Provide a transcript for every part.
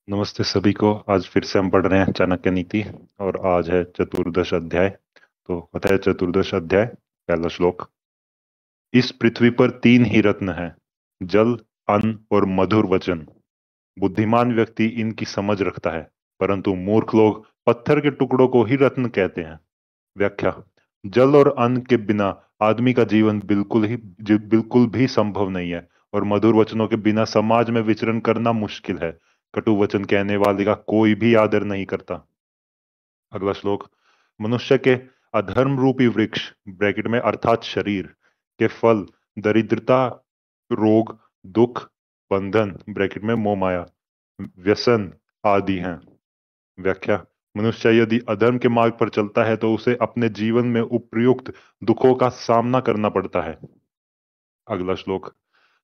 नमस्ते सभी को। आज फिर से हम पढ़ रहे हैं चाणक्य नीति और आज है चतुर्दश अध्याय। तो अतः चतुर्दश अध्याय पहला श्लोक। इस पृथ्वी पर तीन ही रत्न हैं, जल, अन्न और मधुर वचन। बुद्धिमान व्यक्ति इनकी समझ रखता है, परंतु मूर्ख लोग पत्थर के टुकड़ों को ही रत्न कहते हैं। व्याख्या। जल और अन्न के बिना आदमी का जीवन बिल्कुल भी संभव नहीं है, और मधुर वचनों के बिना समाज में विचरण करना मुश्किल है। कटु वचन कहने वाले का कोई भी आदर नहीं करता। अगला श्लोक। मनुष्य के अधर्म रूपी वृक्ष ब्रैकेट में अर्थात शरीर के फल दरिद्रता, रोग, दुख, बंधन ब्रैकेट में मोह माया, व्यसन आदि हैं। व्याख्या। मनुष्य यदि अधर्म के मार्ग पर चलता है तो उसे अपने जीवन में उपर्युक्त दुखों का सामना करना पड़ता है। अगला श्लोक।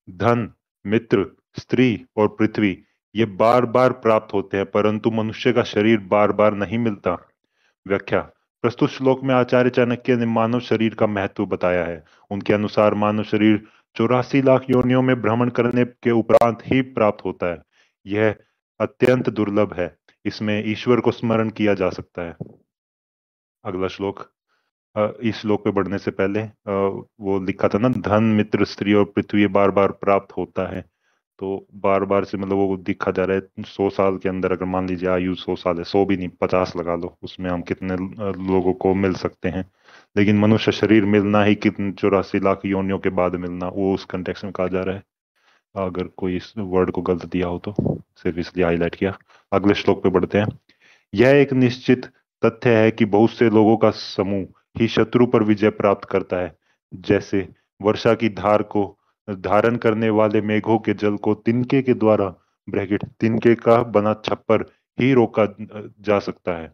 धन, मित्र, स्त्री और पृथ्वी ये बार बार प्राप्त होते हैं, परंतु मनुष्य का शरीर बार बार नहीं मिलता। व्याख्या। प्रस्तुत श्लोक में आचार्य चाणक्य ने मानव शरीर का महत्व बताया है। उनके अनुसार मानव शरीर 84 लाख योनियों में भ्रमण करने के उपरांत ही प्राप्त होता है। यह अत्यंत दुर्लभ है। इसमें ईश्वर को स्मरण किया जा सकता है। अगला श्लोक। इस श्लोक पे बढ़ने से पहले वो लिखा था ना, धन, मित्र, स्त्री और पृथ्वी बार बार प्राप्त होता है। तो बार बार से मतलब वो दिखा जा रहा है 100 साल के अंदर, अगर मान लीजिए आयु 100 साल है, 100 भी नहीं 50 लगा लो, उसमें हम कितने लोगों को मिल सकते हैं। लेकिन मनुष्य शरीर मिलना ही कितने 84 लाख योनियों के बाद मिलना, वो उस कंटेक्स्ट में कहा जा रहा है। अगर कोई इस वर्ड को गलत दिया हो तो सिर्फ इसलिए हाईलाइट किया। अगले श्लोक पे बढ़ते हैं। यह एक निश्चित तथ्य है कि बहुत से लोगों का समूह ही शत्रु पर विजय प्राप्त करता है। जैसे वर्षा की धार को धारण करने वाले मेघों के जल को तिनके के द्वारा ब्रैकेट तिनके का बना छप्पर ही रोका जा सकता है।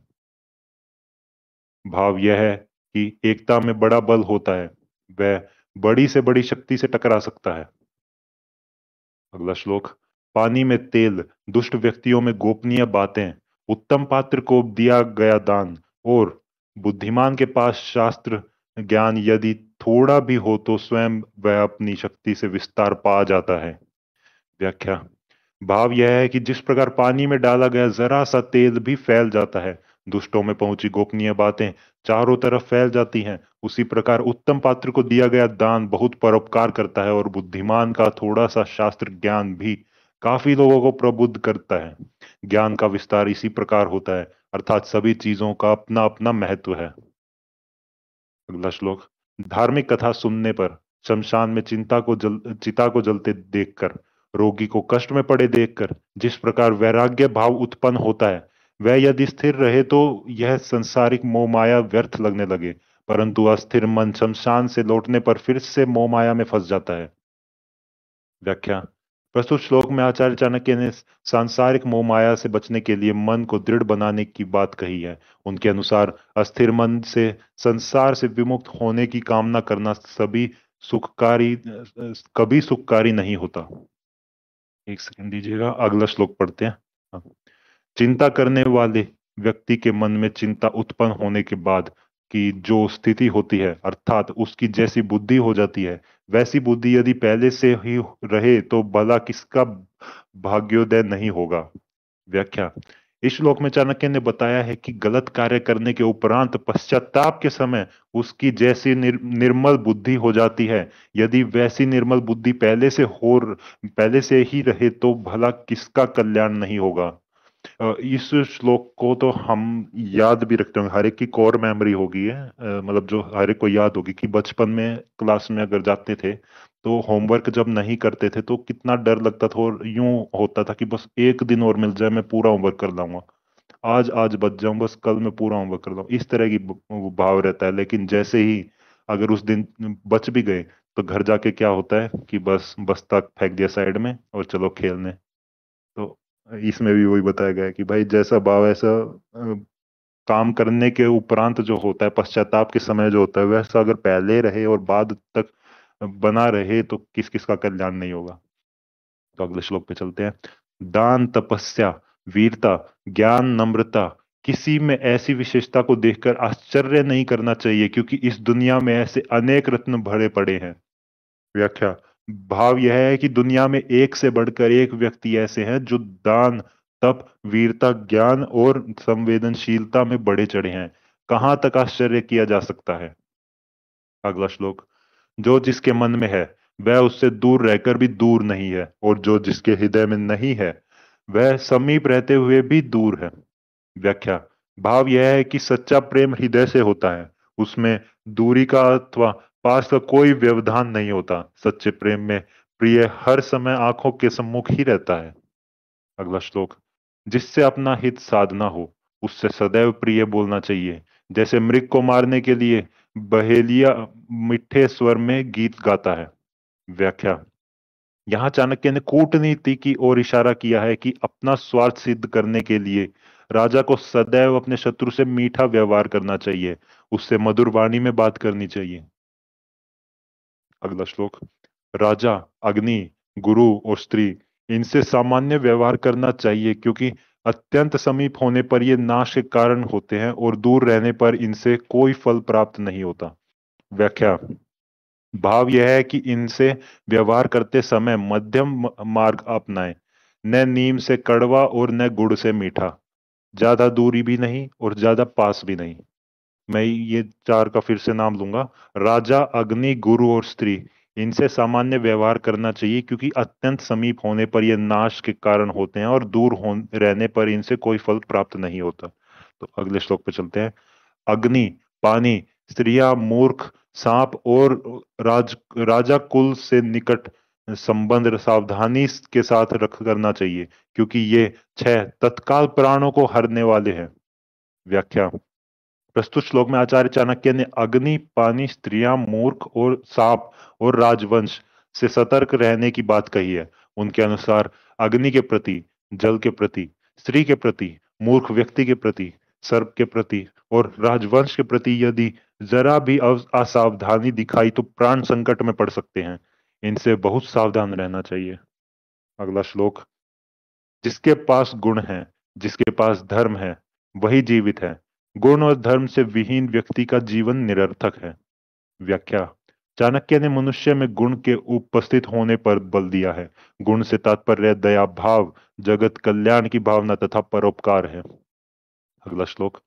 भाव यह है कि एकता में बड़ा बल होता है, वह बड़ी से बड़ी शक्ति से टकरा सकता है। अगला श्लोक। पानी में तेल, दुष्ट व्यक्तियों में गोपनीय बातें, उत्तम पात्र को दिया गया दान और बुद्धिमान के पास शास्त्र ज्ञान यदि थोड़ा भी हो तो स्वयं वह अपनी शक्ति से विस्तार पा जाता है। व्याख्या। भाव यह है कि जिस प्रकार पानी में डाला गया जरा सा तेल भी फैल जाता है, दुष्टों में पहुंची गोपनीय बातें चारों तरफ फैल जाती हैं, उसी प्रकार उत्तम पात्र को दिया गया दान बहुत परोपकार करता है और बुद्धिमान का थोड़ा सा शास्त्र ज्ञान भी काफी लोगों को प्रबुद्ध करता है। ज्ञान का विस्तार इसी प्रकार होता है, अर्थात सभी चीजों का अपना अपना महत्व है। अगला श्लोक। धार्मिक कथा सुनने पर, शमशान में चिता को जलते देखकर, रोगी को कष्ट में पड़े देखकर जिस प्रकार वैराग्य भाव उत्पन्न होता है, वह यदि स्थिर रहे तो यह संसारिक मोह माया व्यर्थ लगने लगे, परंतु अस्थिर मन शमशान से लौटने पर फिर से मोह माया में फंस जाता है। व्याख्या। प्रस्तुत श्लोक में आचार्य चाणक्य ने सांसारिक मोह माया से बचने के लिए मन को दृढ़ बनाने की बात कही है। उनके अनुसार अस्थिर मन से संसार से विमुक्त होने की कामना करना सुखकारी कभी सुखकारी नहीं होता। एक सेकंड दीजिएगा, अगला श्लोक पढ़ते हैं। हाँ। चिंता करने वाले व्यक्ति के मन में चिंता उत्पन्न होने के बाद की जो स्थिति होती है, अर्थात उसकी जैसी बुद्धि हो जाती है, वैसी बुद्धि यदि पहले से ही रहे तो भला किसका भाग्योदय नहीं होगा। व्याख्या। इस श्लोक में चाणक्य ने बताया है कि गलत कार्य करने के उपरांत पश्चाताप के समय उसकी जैसी निर्मल बुद्धि हो जाती है, यदि वैसी निर्मल बुद्धि पहले से ही रहे तो भला किसका कल्याण नहीं होगा। इस श्लोक को तो हम याद भी रखते होंगे, हर एक की कोर मेमोरी होगी है, मतलब जो हर एक को याद होगी कि बचपन में क्लास में अगर जाते थे तो होमवर्क जब नहीं करते थे तो कितना डर लगता था, और यूं होता था कि बस एक दिन और मिल जाए मैं पूरा होमवर्क कर लाऊंगा, आज आज बच जाऊं, बस कल मैं पूरा होमवर्क कर लाऊं, इस तरह की वो भाव रहता है। लेकिन जैसे ही अगर उस दिन बच भी गए तो घर जाके क्या होता है कि बस बस्ता फेंक दिया साइड में और चलो खेलने। तो इसमें भी वही बताया गया है कि भाई जैसा भाव ऐसा काम करने के उपरांत जो होता है, पश्चाताप के समय जो होता है, वैसा अगर पहले रहे और बाद तक बना रहे तो किस किस का कल्याण नहीं होगा। तो अगले श्लोक पे चलते हैं। दान, तपस्या, वीरता, ज्ञान, नम्रता, किसी में ऐसी विशेषता को देखकर आश्चर्य नहीं करना चाहिए, क्योंकि इस दुनिया में ऐसे अनेक रत्न भरे पड़े हैं। व्याख्या। भाव यह है कि दुनिया में एक से बढ़कर एक व्यक्ति ऐसे हैं जो दान, तप, वीरता, ज्ञान और संवेदनशीलता में बढ़े चढ़े हैं। कहाँ तक आश्चर्य किया जा सकता है। अगला श्लोक। जो जिसके मन में है वह उससे दूर रहकर भी दूर नहीं है, और जो जिसके हृदय में नहीं है वह समीप रहते हुए भी दूर है। व्याख्या। भाव यह है कि सच्चा प्रेम हृदय से होता है। उसमें दूरी का अथवा पास का कोई व्यवधान नहीं होता। सच्चे प्रेम में प्रिय हर समय आंखों के सम्मुख ही रहता है। अगला श्लोक। जिससे अपना हित साधना हो उससे सदैव प्रिय बोलना चाहिए। जैसे मृग को मारने के लिए बहेलिया मीठे स्वर में गीत गाता है। व्याख्या। यहाँ चाणक्य ने कूटनीति की ओर इशारा किया है कि अपना स्वार्थ सिद्ध करने के लिए राजा को सदैव अपने शत्रु से मीठा व्यवहार करना चाहिए, उससे मधुर वाणी में बात करनी चाहिए। अगला श्लोक। राजा, अग्नि, गुरु और स्त्री, इनसे सामान्य व्यवहार करना चाहिए, क्योंकि अत्यंत समीप होने पर ये नाश के कारण होते हैं और दूर रहने पर इनसे कोई फल प्राप्त नहीं होता। व्याख्या। भाव यह है कि इनसे व्यवहार करते समय मध्यम मार्ग अपनाएं। न नीम से कड़वा और न गुड़ से मीठा। ज्यादा दूरी भी नहीं और ज्यादा पास भी नहीं। मैं ये चार का फिर से नाम लूंगा। राजा, अग्नि, गुरु और स्त्री, इनसे सामान्य व्यवहार करना चाहिए, क्योंकि अत्यंत समीप होने पर ये नाश के कारण होते हैं और दूर रहने पर इनसे कोई फल प्राप्त नहीं होता। तो अगले श्लोक पे चलते हैं। अग्नि, पानी, स्त्रियां, मूर्ख, सांप और राजा कुल से निकट संबंध सावधानी के साथ रख करना चाहिए, क्योंकि ये छह तत्काल प्राणों को हरने वाले हैं। व्याख्या। प्रस्तुत श्लोक में आचार्य चाणक्य ने अग्नि, पानी, स्त्रियां, मूर्ख और सांप और राजवंश से सतर्क रहने की बात कही है। उनके अनुसार अग्नि के प्रति, जल के प्रति, स्त्री के प्रति, मूर्ख व्यक्ति के प्रति, सर्प के प्रति और राजवंश के प्रति यदि जरा भी असावधानी दिखाई तो प्राण संकट में पड़ सकते हैं। इनसे बहुत सावधान रहना चाहिए। अगला श्लोक। जिसके पास गुण है, जिसके पास धर्म है, वही जीवित है। गुण और धर्म से विहीन व्यक्ति का जीवन निरर्थक है। व्याख्या। चाणक्य ने मनुष्य में गुण के उपस्थित होने पर बल दिया है। गुण से तात्पर्य दया भाव, जगत कल्याण की भावना तथा परोपकार है। अगला श्लोक।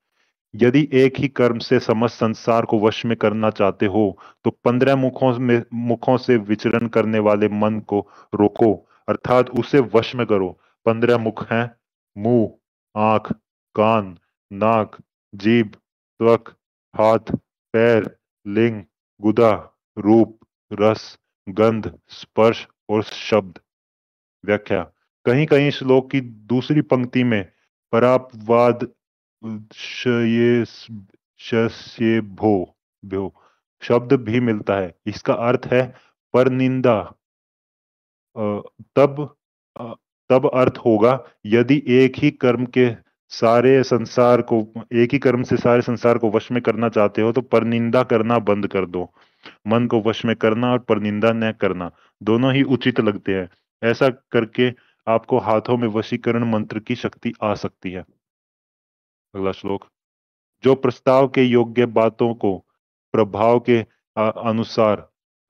यदि एक ही कर्म से समस्त संसार को वश में करना चाहते हो तो 15 मुखों से विचरण करने वाले मन को रोको, अर्थात उसे वश में करो। 15 मुख हैं: मुंह, आंख, कान, नाक, जीभ, त्वक, हाथ, पैर, लिंग, गुदा, रूप, रस, गंध, स्पर्श और शब्द। व्याख्या। कहीं कहीं श्लोक की दूसरी पंक्ति में परापवाद शये शस्ये भो शब्द भी मिलता है। इसका अर्थ है परनिंदा। अ, तब अ, तब अर्थ होगा, यदि एक ही कर्म से सारे संसार को वश में करना चाहते हो तो परनिंदा करना बंद कर दो। मन को वश में करना और परनिंदा न करना दोनों ही उचित लगते हैं। ऐसा करके आपको हाथों में वशीकरण मंत्र की शक्ति आ सकती है। अगला श्लोक। जो प्रस्ताव के योग्य बातों को प्रभाव के अनुसार,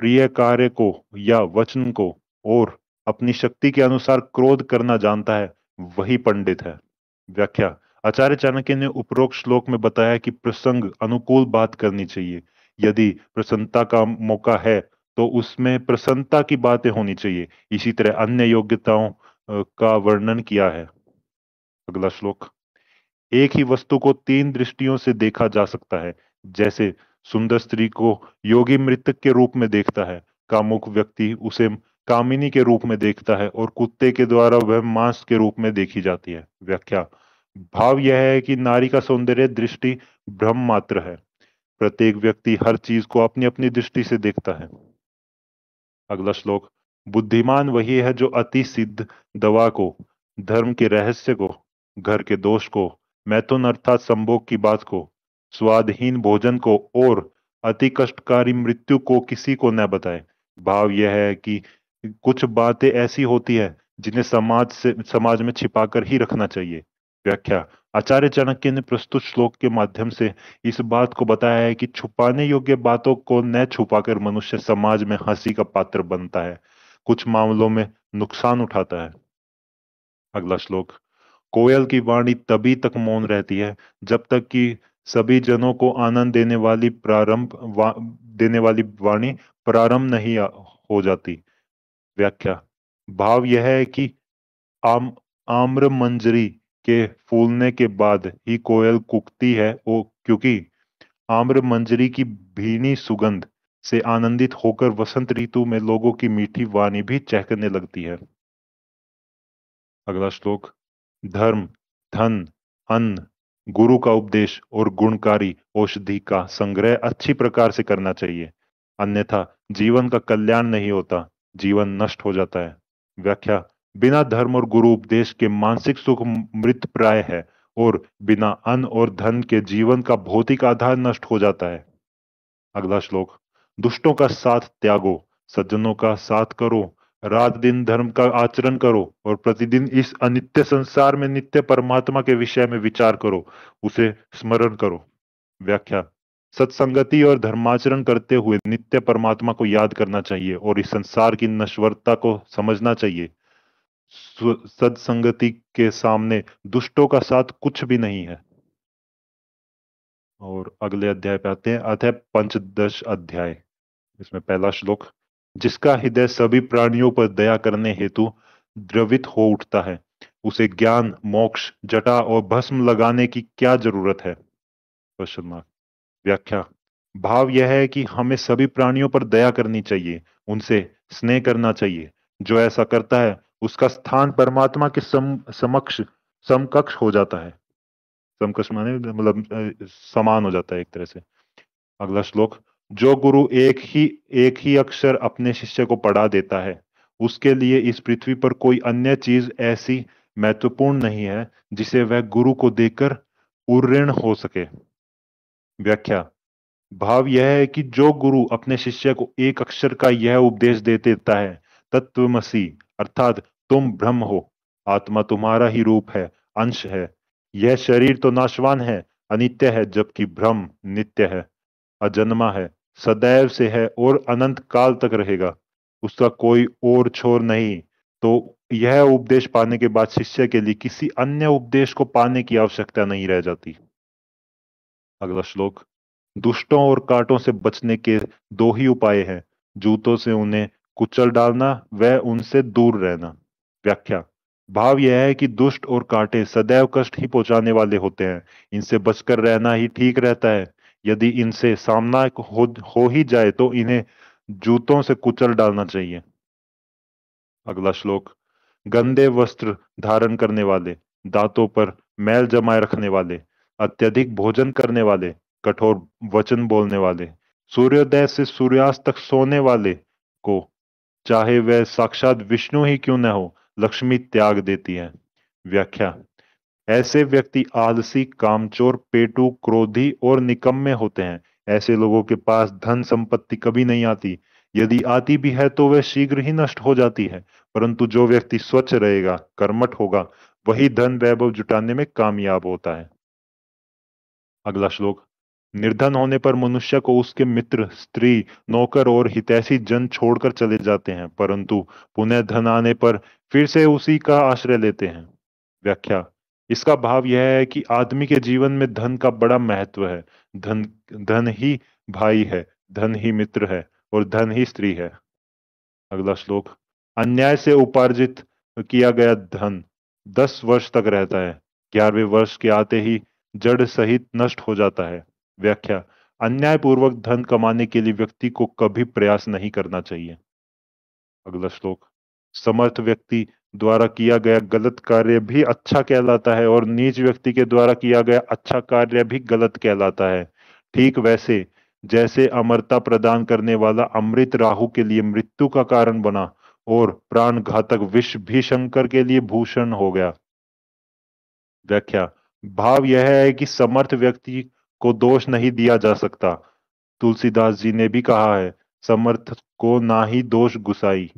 प्रिय कार्य को या वचन को और अपनी शक्ति के अनुसार क्रोध करना जानता है, वही पंडित है। व्याख्या। आचार्य चाणक्य ने उपरोक्त श्लोक में बताया कि प्रसंग अनुकूल बात करनी चाहिए। यदि प्रसन्नता का मौका है तो उसमें प्रसन्नता की बातें होनी चाहिए। इसी तरह अन्य योग्यताओं का वर्णन किया है। अगला श्लोक। एक ही वस्तु को 3 दृष्टियों से देखा जा सकता है। जैसे सुंदर स्त्री को योगी मृतक के रूप में देखता है, कामुक व्यक्ति उसे कामिनी के रूप में देखता है और कुत्ते के द्वारा वह मांस के रूप में देखी जाती है। व्याख्या। भाव यह है कि नारी का सौंदर्य दृष्टि भ्रम मात्र है। प्रत्येक व्यक्ति हर चीज को अपनी अपनी दृष्टि से देखता है। अगला श्लोक। बुद्धिमान वही है जो अति सिद्ध दवा को, धर्म के रहस्य को, घर के दोष को, मैथुन अर्थात संभोग की बात को, स्वादहीन भोजन को और अति कष्टकारी मृत्यु को किसी को न बताए। भाव यह है कि कुछ बातें ऐसी होती है जिन्हें समाज में छिपाकर ही रखना चाहिए। व्याख्या। आचार्य चाणक्य ने प्रस्तुत श्लोक के माध्यम से इस बात को बताया है कि छुपाने योग्य बातों को न छुपाकर मनुष्य समाज में हंसी का पात्र बनता है, कुछ मामलों में नुकसान उठाता है। अगला श्लोक। कोयल की वाणी तभी तक मौन रहती है जब तक कि सभी जनों को आनंद देने वाली वाणी प्रारंभ नहीं हो जाती। व्याख्या। भाव यह है कि आम आम्र मंजरी के फूलने के बाद ही कोयल कूकती है, ओ क्योंकि आम्र मंजरी की भीनी सुगंध से आनंदित होकर वसंत ऋतु में लोगों की मीठी वाणी भी चहकने लगती है। अगला श्लोक। धर्म, धन, अन्न, गुरु का उपदेश और गुणकारी औषधि का संग्रह अच्छी प्रकार से करना चाहिए, अन्यथा जीवन का कल्याण नहीं होता, जीवन नष्ट हो जाता है। व्याख्या। बिना धर्म और गुरु उपदेश के मानसिक सुख मृत प्राय है और बिना अन्न और धन के जीवन का भौतिक आधार नष्ट हो जाता है। अगला श्लोक। दुष्टों का साथ त्यागो, सज्जनों का साथ करो, रात दिन धर्म का आचरण करो और प्रतिदिन इस अनित्य संसार में नित्य परमात्मा के विषय में विचार करो, उसे स्मरण करो। व्याख्या। सत्संगति और धर्माचरण करते हुए नित्य परमात्मा को याद करना चाहिए और इस संसार की नश्वरता को समझना चाहिए। सत्संगति के सामने दुष्टों का साथ कुछ भी नहीं है। और अगले अध्याय पे आते हैं। अध्याय पंचदश अध्याय। इसमें पहला श्लोक। जिसका हृदय सभी प्राणियों पर दया करने हेतु द्रवित हो उठता है, उसे ज्ञान, मोक्ष, जटा और भस्म लगाने की क्या जरूरत है? Question mark. व्याख्या। भाव यह है कि हमें सभी प्राणियों पर दया करनी चाहिए, उनसे स्नेह करना चाहिए। जो ऐसा करता है उसका स्थान परमात्मा के समक्ष समकक्ष हो जाता है। समकक्ष माने मतलब समान हो जाता है एक तरह से। अगला श्लोक। जो गुरु एक ही अक्षर अपने शिष्य को पढ़ा देता है, उसके लिए इस पृथ्वी पर कोई अन्य चीज ऐसी महत्वपूर्ण नहीं है जिसे वह गुरु को देकर उऋण हो सके। व्याख्या। भाव यह है कि जो गुरु अपने शिष्य को एक अक्षर का यह उपदेश दे देता है, तत्वमसि अर्थात तुम ब्रह्म हो, आत्मा तुम्हारा ही रूप है, अंश है, यह शरीर तो नाशवान है, अनित्य है, जबकि ब्रह्म नित्य है, अजन्मा है, सदैव से है और अनंत काल तक रहेगा, उसका कोई और छोर नहीं, तो यह उपदेश पाने के बाद शिष्य के लिए किसी अन्य उपदेश को पाने की आवश्यकता नहीं रह जाती। अगला श्लोक। दुष्टों और कांटों से बचने के दो ही उपाय हैं, जूतों से उन्हें कुचल डालना व उनसे दूर रहना। व्याख्या। भाव यह है कि दुष्ट और कांटे सदैव कष्ट ही पहुंचाने वाले होते हैं, इनसे बचकर रहना ही ठीक रहता है। यदि इनसे सामना हो ही जाए तो इन्हें जूतों से कुचल डालना चाहिए। अगला श्लोक। गंदे वस्त्र धारण करने वाले, दांतों पर मैल जमाए रखने वाले, अत्यधिक भोजन करने वाले, कठोर वचन बोलने वाले, सूर्योदय से सूर्यास्त तक सोने वाले को, चाहे वह साक्षात विष्णु ही क्यों न हो, लक्ष्मी त्याग देती है। व्याख्या। ऐसे व्यक्ति आलसी, कामचोर, पेटू, क्रोधी और निकम्मे होते हैं। ऐसे लोगों के पास धन संपत्ति कभी नहीं आती, यदि आती भी है तो वह शीघ्र ही नष्ट हो जाती है। परंतु जो व्यक्ति स्वच्छ रहेगा, कर्मठ होगा, वही धन वैभव जुटाने में कामयाब होता है। अगला श्लोक। निर्धन होने पर मनुष्य को उसके मित्र, स्त्री, नौकर और हितैषी जन छोड़कर चले जाते हैं, परंतु पुनः धन आने पर फिर से उसी का आश्रय लेते हैं। व्याख्या। इसका भाव यह है कि आदमी के जीवन में धन का बड़ा महत्व है। धन धन ही भाई है, धन ही मित्र है और धन ही स्त्री है। अगला श्लोक। अन्याय से उपार्जित किया गया धन 10 वर्ष तक रहता है, 11वें वर्ष के आते ही जड़ सहित नष्ट हो जाता है। व्याख्या। अन्याय पूर्वक धन कमाने के लिए व्यक्ति को कभी प्रयास नहीं करना चाहिए। अगला श्लोक। समर्थ व्यक्ति द्वारा किया गया गलत कार्य भी अच्छा कहलाता है और नीच व्यक्ति के द्वारा किया गया अच्छा कार्य भी गलत कहलाता है। ठीक वैसे जैसे अमरता प्रदान करने वाला अमृत राहु के लिए मृत्यु का कारण बना और प्राण घातक विष भी शंकर के लिए भूषण हो गया। व्याख्या। भाव यह है कि समर्थ व्यक्ति को दोष नहीं दिया जा सकता। तुलसीदास जी ने भी कहा है, समर्थ को ना ही दोष गुसाई।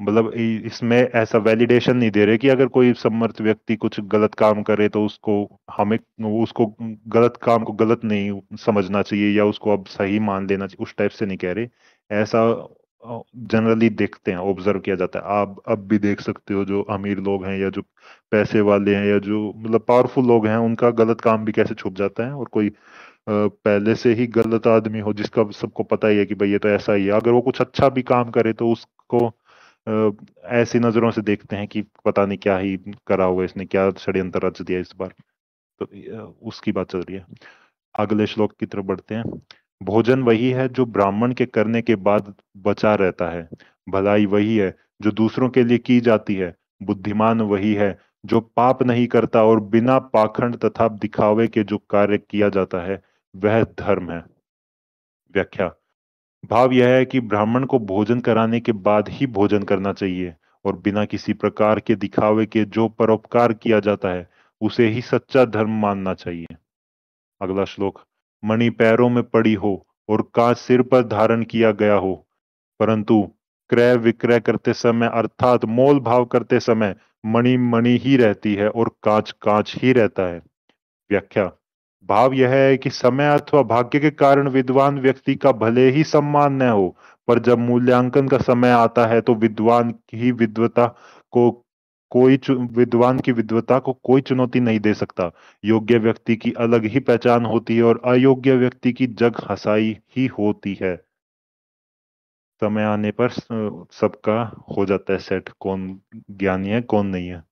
मतलब इसमें ऐसा वैलिडेशन नहीं दे रहे कि अगर कोई समर्थ व्यक्ति कुछ गलत काम करे तो हमें उसको गलत काम को गलत नहीं समझना चाहिए या उसको अब सही मान लेना चाहिए, उस टाइप से नहीं कह रहे। ऐसा जनरली देखते हैं, ऑब्जर्व किया जाता है। आप अब भी देख सकते हो, जो अमीर लोग हैं या जो पैसे वाले हैं या जो मतलब पावरफुल लोग हैं, उनका गलत काम भी कैसे छुप जाता है। और कोई पहले से ही गलत आदमी हो, जिसका सबको पता ही है कि भाई ये तो ऐसा ही है, अगर वो कुछ अच्छा भी काम करे तो उसको ऐसी नजरों से देखते हैं कि पता नहीं क्या ही करा हुआ इसने, क्या षड्यंत्र रच दिया इस बार। तो उसकी बात चल रही है। अगले श्लोक की तरफ बढ़ते हैं। भोजन वही है जो ब्राह्मण के करने के बाद बचा रहता है। भलाई वही है जो दूसरों के लिए की जाती है। बुद्धिमान वही है जो पाप नहीं करता और बिना पाखंड तथा दिखावे के जो कार्य किया जाता है वह धर्म है। व्याख्या। भाव यह है कि ब्राह्मण को भोजन कराने के बाद ही भोजन करना चाहिए, और बिना किसी प्रकार के दिखावे के जो परोपकार किया जाता है उसे ही सच्चा धर्म मानना चाहिए। अगला श्लोक। मणि पैरों में पड़ी हो और कांच सिर पर धारण किया गया हो, परंतु क्रय विक्रय करते समय अर्थात मोल भाव करते समय मणि मणि ही रहती है और कांच कांच ही रहता है। व्याख्या। भाव यह है कि समय अथवा भाग्य के कारण विद्वान व्यक्ति का भले ही सम्मान न हो, पर जब मूल्यांकन का समय आता है तो को विद्वान की विद्वता को कोई चुनौती नहीं दे सकता। योग्य व्यक्ति की अलग ही पहचान होती है और अयोग्य व्यक्ति की जग हंसाई ही होती है। समय आने पर सबका हो जाता है सेट, कौन ज्ञानी है कौन नहीं है।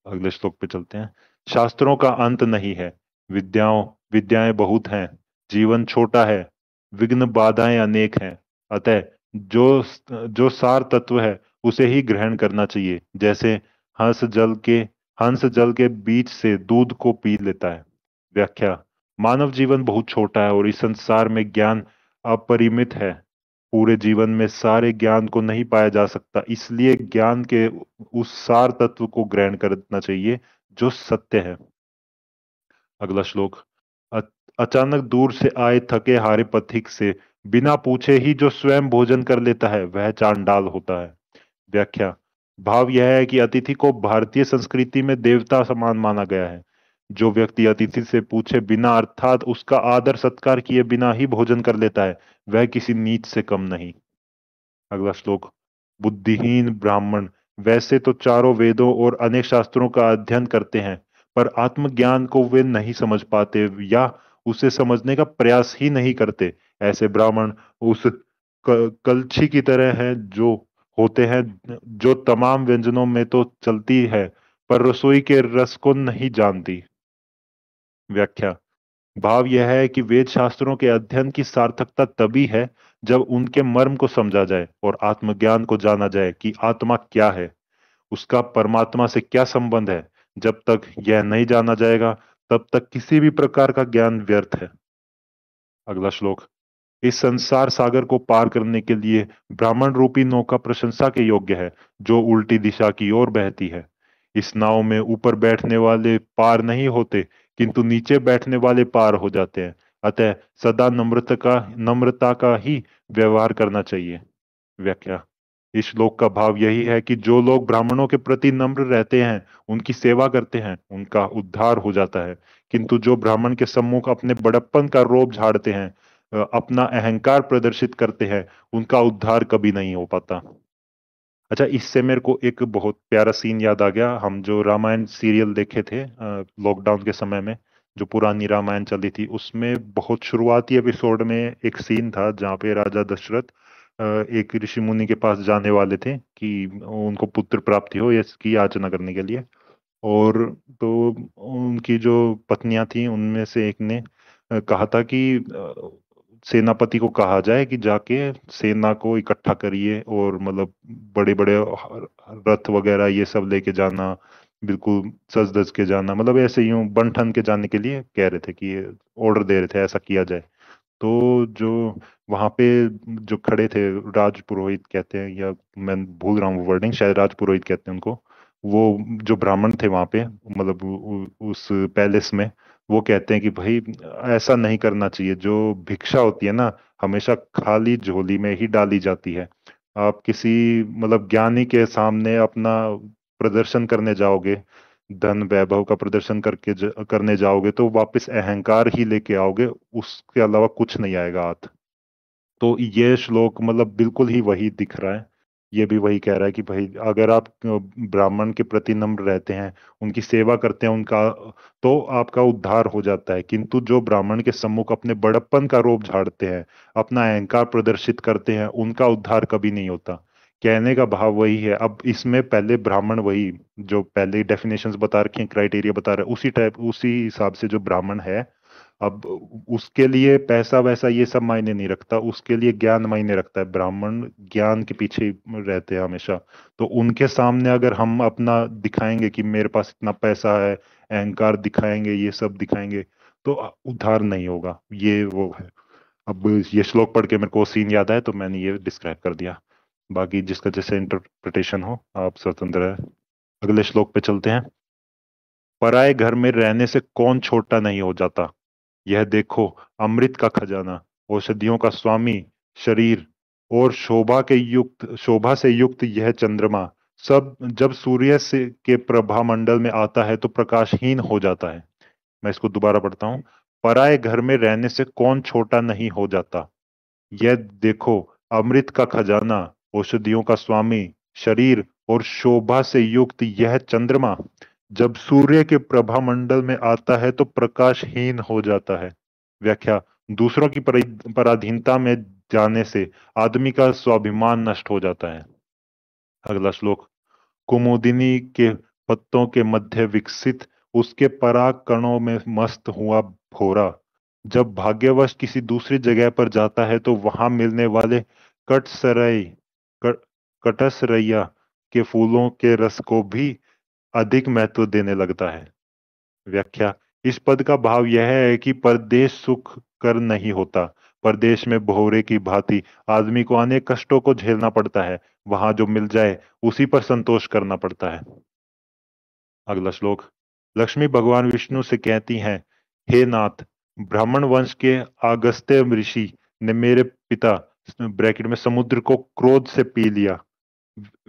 अगले श्लोक पे चलते हैं। शास्त्रों का अंत नहीं है, विद्याएं बहुत हैं, जीवन छोटा है, विघ्न बाधाएं अनेक हैं। अतः जो जो सार तत्व है उसे ही ग्रहण करना चाहिए। जैसे हंस जल के हंस जल के बीच से दूध को पी लेता है। व्याख्या। मानव जीवन बहुत छोटा है और इस संसार में ज्ञान अपरिमित है। पूरे जीवन में सारे ज्ञान को नहीं पाया जा सकता, इसलिए ज्ञान के उस सार तत्व को ग्रहण करना चाहिए जो सत्य है। अगला श्लोक। "अ- अचानक दूर से आए थके हारे पथिक से बिना पूछे ही जो स्वयं भोजन कर लेता है वह चांडाल होता है। व्याख्या। भाव यह है कि अतिथि को भारतीय संस्कृति में देवता समान माना गया है। जो व्यक्ति अतिथि से पूछे बिना अर्थात उसका आदर सत्कार किए बिना ही भोजन कर लेता है वह किसी नीच से कम नहीं। अगला श्लोक। बुद्धिहीन ब्राह्मण वैसे तो चारों वेदों और अनेक शास्त्रों का अध्ययन करते हैं, पर आत्मज्ञान को वे नहीं समझ पाते या उसे समझने का प्रयास ही नहीं करते। ऐसे ब्राह्मण उस कलछी की तरह हैं जो होते हैं, जो तमाम व्यंजनों में तो चलती है पर रसोई के रस को नहीं जानती। व्याख्या। भाव यह है कि वेद शास्त्रों के अध्ययन की सार्थकता तभी है जब उनके मर्म को समझा जाए और आत्मज्ञान को जाना जाए कि आत्मा क्या है, उसका परमात्मा से क्या संबंध है। जब तक यह नहीं जाना जाएगा तब तक किसी भी प्रकार का ज्ञान व्यर्थ है। अगला श्लोक। इस संसार सागर को पार करने के लिए ब्राह्मण रूपी नौका प्रशंसा के योग्य है, जो उल्टी दिशा की ओर बहती है। इस नाव में ऊपर बैठने वाले पार नहीं होते, किंतु नीचे बैठने वाले पार हो जाते हैं। अतः सदा नम्रता का ही व्यवहार करना चाहिए। व्याख्या। इस श्लोक का भाव यही है कि जो लोग ब्राह्मणों के प्रति नम्र रहते हैं, उनकी सेवा करते हैं, उनका उद्धार हो जाता है। किंतु जो ब्राह्मण के सम्मुख अपने बड़प्पन का रोब झाड़ते हैं, अपना अहंकार प्रदर्शित करते हैं, उनका उद्धार कभी नहीं हो पाता। अच्छा, इससे मेरे को एक बहुत प्यारा सीन याद आ गया। हम जो रामायण सीरियल देखे थे लॉकडाउन के समय में, जो पुरानी रामायण चली थी, उसमें बहुत शुरुआती एपिसोड में एक सीन था जहाँ पे राजा दशरथ एक ऋषि मुनि के पास जाने वाले थे कि उनको पुत्र प्राप्ति हो इसकी याचना करने के लिए। और तो उनकी जो पत्नियां थी उनमें से एक ने कहा था कि सेनापति को कहा जाए कि जाके सेना को इकट्ठा करिए और मतलब बड़े बड़े रथ वगैरह ये सब लेके जाना, बिल्कुल सज धज के जाना, मतलब ऐसे यूं बन ठन के जाने के लिए कह रहे थे कि ऑर्डर दे रहे थे ऐसा किया जाए। तो जो वहां पे जो खड़े थे, राज पुरोहित कहते हैं या मैं भूल रहा हूँ वर्डिंग, शायद राज पुरोहित कहते हैं उनको, वो जो ब्राह्मण थे वहां पे मतलब उस पैलेस में, वो कहते हैं कि भाई ऐसा नहीं करना चाहिए। जो भिक्षा होती है ना, हमेशा खाली झोली में ही डाली जाती है। आप किसी मतलब ज्ञानी के सामने अपना प्रदर्शन करने जाओगे, धन वैभव का प्रदर्शन करने जाओगे तो वापस अहंकार ही लेके आओगे, उसके अलावा कुछ नहीं आएगा हाथ। तो ये श्लोक मतलब बिल्कुल ही वही दिख रहा है। ये भी वही कह रहा है कि भाई अगर आप ब्राह्मण के प्रति नम्र रहते हैं, उनकी सेवा करते हैं, उनका, तो आपका उद्धार हो जाता है। किंतु जो ब्राह्मण के सम्मुख अपने बड़प्पन का रोब झाड़ते हैं, अपना अहंकार प्रदर्शित करते हैं, उनका उद्धार कभी नहीं होता। कहने का भाव वही है। अब इसमें पहले ब्राह्मण, वही जो पहले डेफिनेशंस बता रखी हैं, क्राइटेरिया बता रहे हैं, उसी हिसाब से जो ब्राह्मण है, अब उसके लिए पैसा वैसा ये सब मायने नहीं रखता, उसके लिए ज्ञान मायने रखता है। ब्राह्मण ज्ञान के पीछे ही रहते हैं हमेशा। तो उनके सामने अगर हम अपना दिखाएंगे कि मेरे पास इतना पैसा है, अहंकार दिखाएंगे, ये सब दिखाएंगे, तो उद्धार नहीं होगा। ये वो है। अब ये श्लोक पढ़ के मेरे को सीन याद आया तो मैंने ये डिस्क्राइब कर दिया। बाकी जिसका जैसे इंटरप्रिटेशन हो, आप स्वतंत्र है। अगले श्लोक पे चलते हैं। पराए घर में रहने से कौन छोटा नहीं हो जाता। यह देखो, अमृत का खजाना, औषधियों का स्वामी, शरीर और शोभा से युक्त यह चंद्रमा, सब जब सूर्य से के प्रभा मंडल में आता है तो प्रकाशहीन हो जाता है। मैं इसको दोबारा पढ़ता हूं। पराए घर में रहने से कौन छोटा नहीं हो जाता। यह देखो, अमृत का खजाना, औषधियों का स्वामी, शरीर और शोभा से युक्त यह चंद्रमा, जब सूर्य के प्रभा मंडल में आता है तो प्रकाशहीन हो जाता है। व्याख्या। दूसरों की पराधीनता में जाने से आदमी का स्वाभिमान नष्ट हो जाता है। अगला श्लोक। कुमुदिनी के पत्तों के मध्य विकसित उसके पराग कणों में मस्त हुआ भोरा, जब भाग्यवश किसी दूसरी जगह पर जाता है तो वहां मिलने वाले कटसरई कट, कटसरैया के फूलों के रस को भी अधिक महत्व देने लगता है। व्याख्या। इस पद का भाव यह है कि परदेश सुख कर नहीं होता। परदेश में भौरे की भांति आदमी को अनेक कष्टों को झेलना पड़ता है। वहां जो मिल जाए उसी पर संतोष करना पड़ता है। अगला श्लोक। लक्ष्मी भगवान विष्णु से कहती हैं, हे नाथ, ब्राह्मण वंश के आगस्त्य ऋषि ने मेरे पिता ब्रैकेट में समुद्र को क्रोध से पी लिया।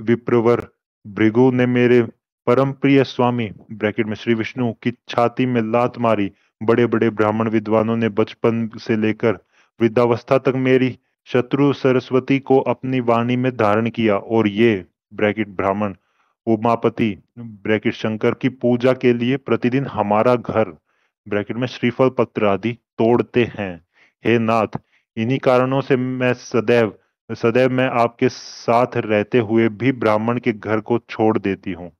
विप्रवर भृगु ने मेरे परम प्रिय स्वामी ब्रैकेट में श्री विष्णु की छाती में लात मारी। बड़े बड़े ब्राह्मण विद्वानों ने बचपन से लेकर वृद्धावस्था तक मेरी शत्रु सरस्वती को अपनी वाणी में धारण किया, और ये ब्रैकेट ब्राह्मण उमापति ब्रैकेट शंकर की पूजा के लिए प्रतिदिन हमारा घर ब्रैकेट में श्रीफल पत्र आदि तोड़ते हैं। हे नाथ, इन्हीं कारणों से मैं सदैव सदैव मैं आपके साथ रहते हुए भी ब्राह्मण के घर को छोड़ देती हूँ।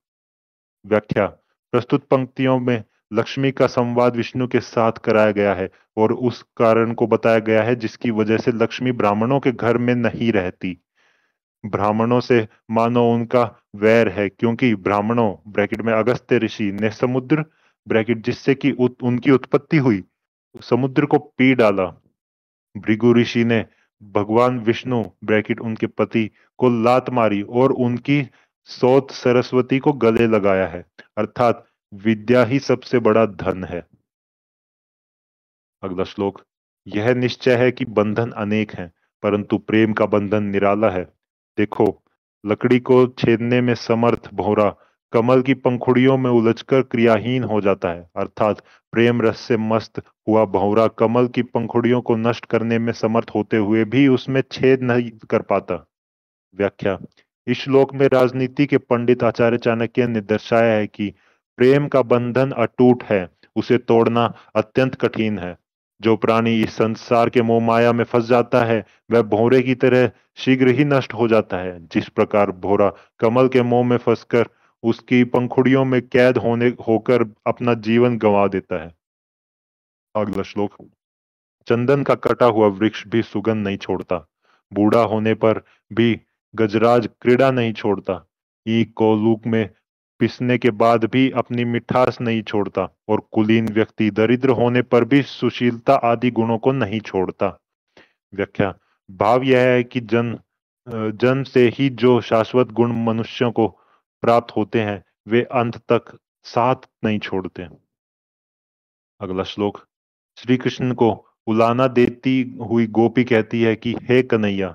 व्याख्या। प्रस्तुत पंक्तियों में लक्ष्मी का संवाद विष्णु के साथ कराया गया है और उस कारण को बताया गया है जिसकी वजह से लक्ष्मी ब्राह्मणों के घर में नहीं रहती। ब्राह्मणों से मानो उनका वैर है, क्योंकि ब्राह्मणों ब्रैकेट में अगस्त्य ऋषि ने समुद्र ब्रैकेट जिससे कि उनकी उत्पत्ति हुई, समुद्र को पी डाला। भृगु ऋषि ने भगवान विष्णु ब्रैकेट उनके पति को लात मारी और उनकी सौत सरस्वती को गले लगाया है। अर्थात विद्या ही सबसे बड़ा धन है। अगला श्लोक। यह निश्चय है कि बंधन अनेक हैं, परंतु प्रेम का बंधन निराला है। देखो, लकड़ी को छेदने में समर्थ भौरा कमल की पंखुड़ियों में उलझकर क्रियाहीन हो जाता है। अर्थात प्रेम रस से मस्त हुआ भौरा कमल की पंखुड़ियों को नष्ट करने में समर्थ होते हुए भी उसमें छेद नहीं कर पाता। व्याख्या। इस श्लोक में राजनीति के पंडित आचार्य चाणक्य ने दर्शाया है कि प्रेम का बंधन अटूट है, उसे तोड़ना अत्यंत कठिन है। जो प्राणी इस संसार के मोह माया में फंस जाता है वह भौरे की तरह शीघ्र ही नष्ट हो जाता है। जिस प्रकार भौरा कमल के मोह में फंसकर उसकी पंखुड़ियों में कैद होकर अपना जीवन गंवा देता है। अगला श्लोक। चंदन का कटा हुआ वृक्ष भी सुगंध नहीं छोड़ता। बूढ़ा होने पर भी गजराज क्रीड़ा नहीं छोड़ता। ईख को लूक में पिसने के बाद भी अपनी मिठास नहीं छोड़ता, और कुलीन व्यक्ति दरिद्र होने पर भी सुशीलता आदि गुणों को नहीं छोड़ता। व्याख्या। भाव यह है कि जन्म से ही जो शाश्वत गुण मनुष्यों को प्राप्त होते हैं वे अंत तक साथ नहीं छोड़ते। अगला श्लोक। श्री कृष्ण को उलाना देती हुई गोपी कहती है कि हे कन्हैया,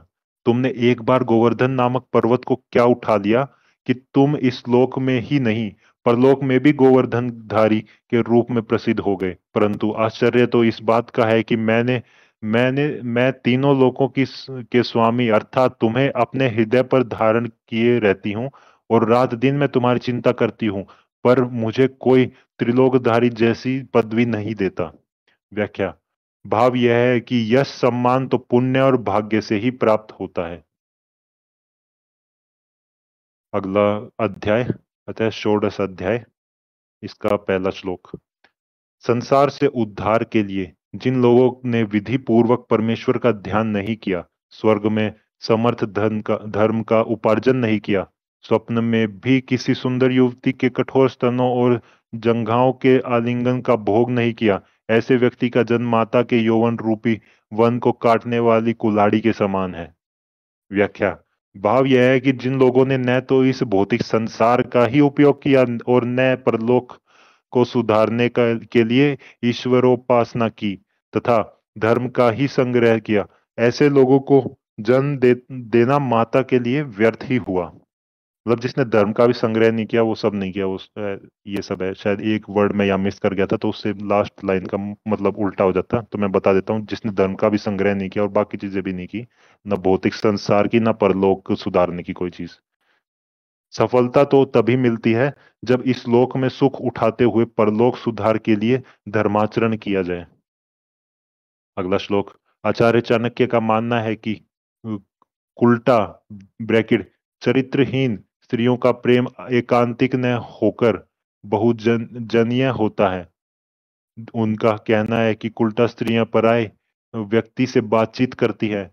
तुमने एक बार गोवर्धन नामक पर्वत को क्या उठा लिया कि तुम इस लोक में ही नहीं परलोक में भी गोवर्धनधारी के रूप में प्रसिद्ध हो गए। परंतु आश्चर्य तो इस बात का है कि मैं तीनों लोकों के स्वामी अर्थात तुम्हें अपने हृदय पर धारण किए रहती हूँ और रात दिन मैं तुम्हारी चिंता करती हूँ, पर मुझे कोई त्रिलोकधारी जैसी पदवी नहीं देता। व्याख्या। भाव यह है कि यश सम्मान तो पुण्य और भाग्य से ही प्राप्त होता है। अगला अध्याय अतः षोडश अध्याय, इसका पहला श्लोक। संसार से उद्धार के लिए जिन लोगों ने विधि पूर्वक परमेश्वर का ध्यान नहीं किया, स्वर्ग में समर्थ धर्म का उपार्जन नहीं किया, स्वप्न में भी किसी सुंदर युवती के कठोर स्तनों और जंघाओं के आलिंगन का भोग नहीं किया, ऐसे व्यक्ति का जन्म माता के यौवन रूपी वन को काटने वाली कुल्हाड़ी के समान है। व्याख्या। भाव यह है कि जिन लोगों ने न तो इस भौतिक संसार का ही उपयोग किया और न परलोक को सुधारने के लिए ईश्वरोपासना की तथा धर्म का ही संग्रह किया, ऐसे लोगों को देना माता के लिए व्यर्थ ही हुआ। मतलब जिसने धर्म का भी संग्रह नहीं किया वो सब नहीं किया, ये सब है। शायद एक वर्ड में यहाँ मिस कर गया था, तो उससे लास्ट लाइन का मतलब उल्टा हो जाता, तो मैं बता देता हूँ। जिसने धर्म का भी संग्रह नहीं किया और बाकी चीजें भी नहीं की, न भौतिक संसार की न परलोक सुधारने की कोई चीज। सफलता तो तभी मिलती है जब इस लोक में सुख उठाते हुए परलोक सुधार के लिए धर्माचरण किया जाए। अगला श्लोक। आचार्य चाणक्य का मानना है कि कुल्टा ब्रैकेट चरित्रहीन स्त्रियों का प्रेम एकांतिक न होकर बहुजनीय होता है। उनका कहना है कि कुल्टा स्त्रियां पराये व्यक्ति से बातचीत करती हैं,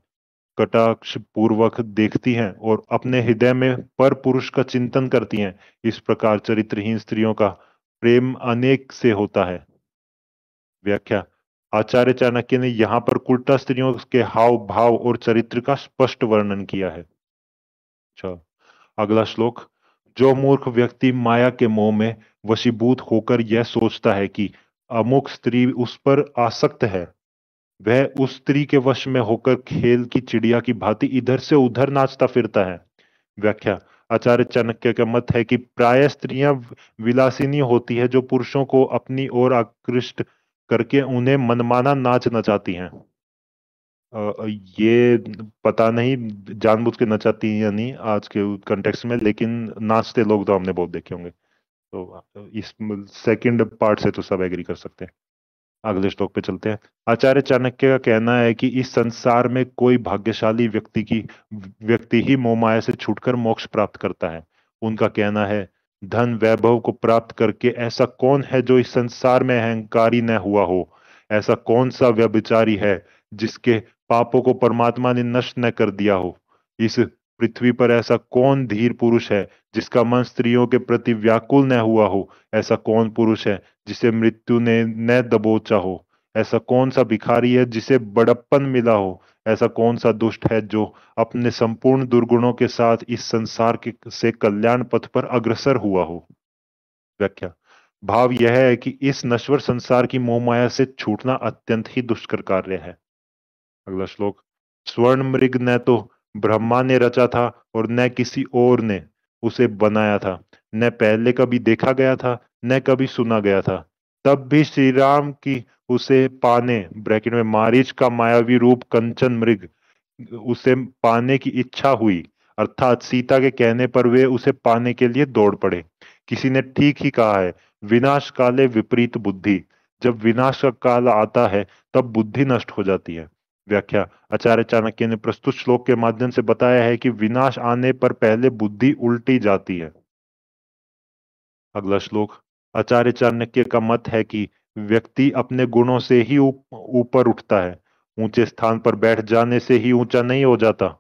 कटाक्ष पूर्वक देखती हैं और अपने हृदय में पर पुरुष का चिंतन करती हैं। इस प्रकार चरित्रहीन स्त्रियों का प्रेम अनेक से होता है। व्याख्या। आचार्य चाणक्य ने यहाँ पर कुल्टा स्त्रियों के हाव भाव और चरित्र का स्पष्ट वर्णन किया है। अच्छा, अगला श्लोक। जो मूर्ख व्यक्ति माया के मोह में वशीभूत होकर यह सोचता है कि अमुक स्त्री उस पर आसक्त है, वह उस स्त्री के वश में होकर खेल की चिड़िया की भांति इधर से उधर नाचता फिरता है। व्याख्या। आचार्य चाणक्य का मत है कि प्राय स्त्रियां विलासिनी होती है जो पुरुषों को अपनी ओर आकृष्ट करके उन्हें मनमाना नाच नचाती हैं। ये पता नहीं जानबूझ के नचाती हैं या नहीं आज के कंटेक्स्ट में, लेकिन नाचते लोग तो हमने बहुत देखे होंगे। तो इस सेकंड पार्ट से तो सब एग्री कर सकते हैं। अगले श्लोक पे चलते हैं। आचार्य चाणक्य का कहना है कि इस संसार में कोई भाग्यशाली व्यक्ति ही मोहमाया से छूटकर मोक्ष प्राप्त करता है। उनका कहना है, धन वैभव को प्राप्त करके ऐसा कौन है जो इस संसार में अहंकारी न हुआ हो? ऐसा कौन सा व्यभिचारी है जिसके पापों को परमात्मा ने नष्ट न कर दिया हो? इस पृथ्वी पर ऐसा कौन धीर पुरुष है जिसका मन स्त्रियों के प्रति व्याकुल न हुआ हो? ऐसा कौन पुरुष है जिसे मृत्यु ने न दबोचा हो? ऐसा कौन सा भिखारी है जिसे बड़प्पन मिला हो? ऐसा कौन सा दुष्ट है जो अपने संपूर्ण दुर्गुणों के साथ इस संसार के से कल्याण पथ पर अग्रसर हुआ हो? व्याख्या। भाव यह है कि इस नश्वर संसार की मोहमाया से छूटना अत्यंत ही दुष्कर कार्य है। अगला श्लोक। स्वर्ण मृग न तो ब्रह्मा ने रचा था और न किसी और ने उसे बनाया था, न पहले कभी देखा गया था न कभी सुना गया था। तब भी श्री राम की उसे पाने ब्रैकेट में मारीच का मायावी रूप कंचन मृग उसे पाने की इच्छा हुई, अर्थात सीता के कहने पर वे उसे पाने के लिए दौड़ पड़े। किसी ने ठीक ही कहा है, विनाश काले विपरीत बुद्धि। जब विनाश का काल आता है तब बुद्धि नष्ट हो जाती है। व्याख्या। आचार्य चाणक्य ने प्रस्तुत श्लोक के माध्यम से बताया है कि विनाश आने पर पहले बुद्धि उल्टी जाती है। अगला श्लोक। आचार्य चाणक्य का मत है कि व्यक्ति अपने गुणों से ही ऊपर उठता है, ऊंचे स्थान पर बैठ जाने से ही ऊंचा नहीं हो जाता।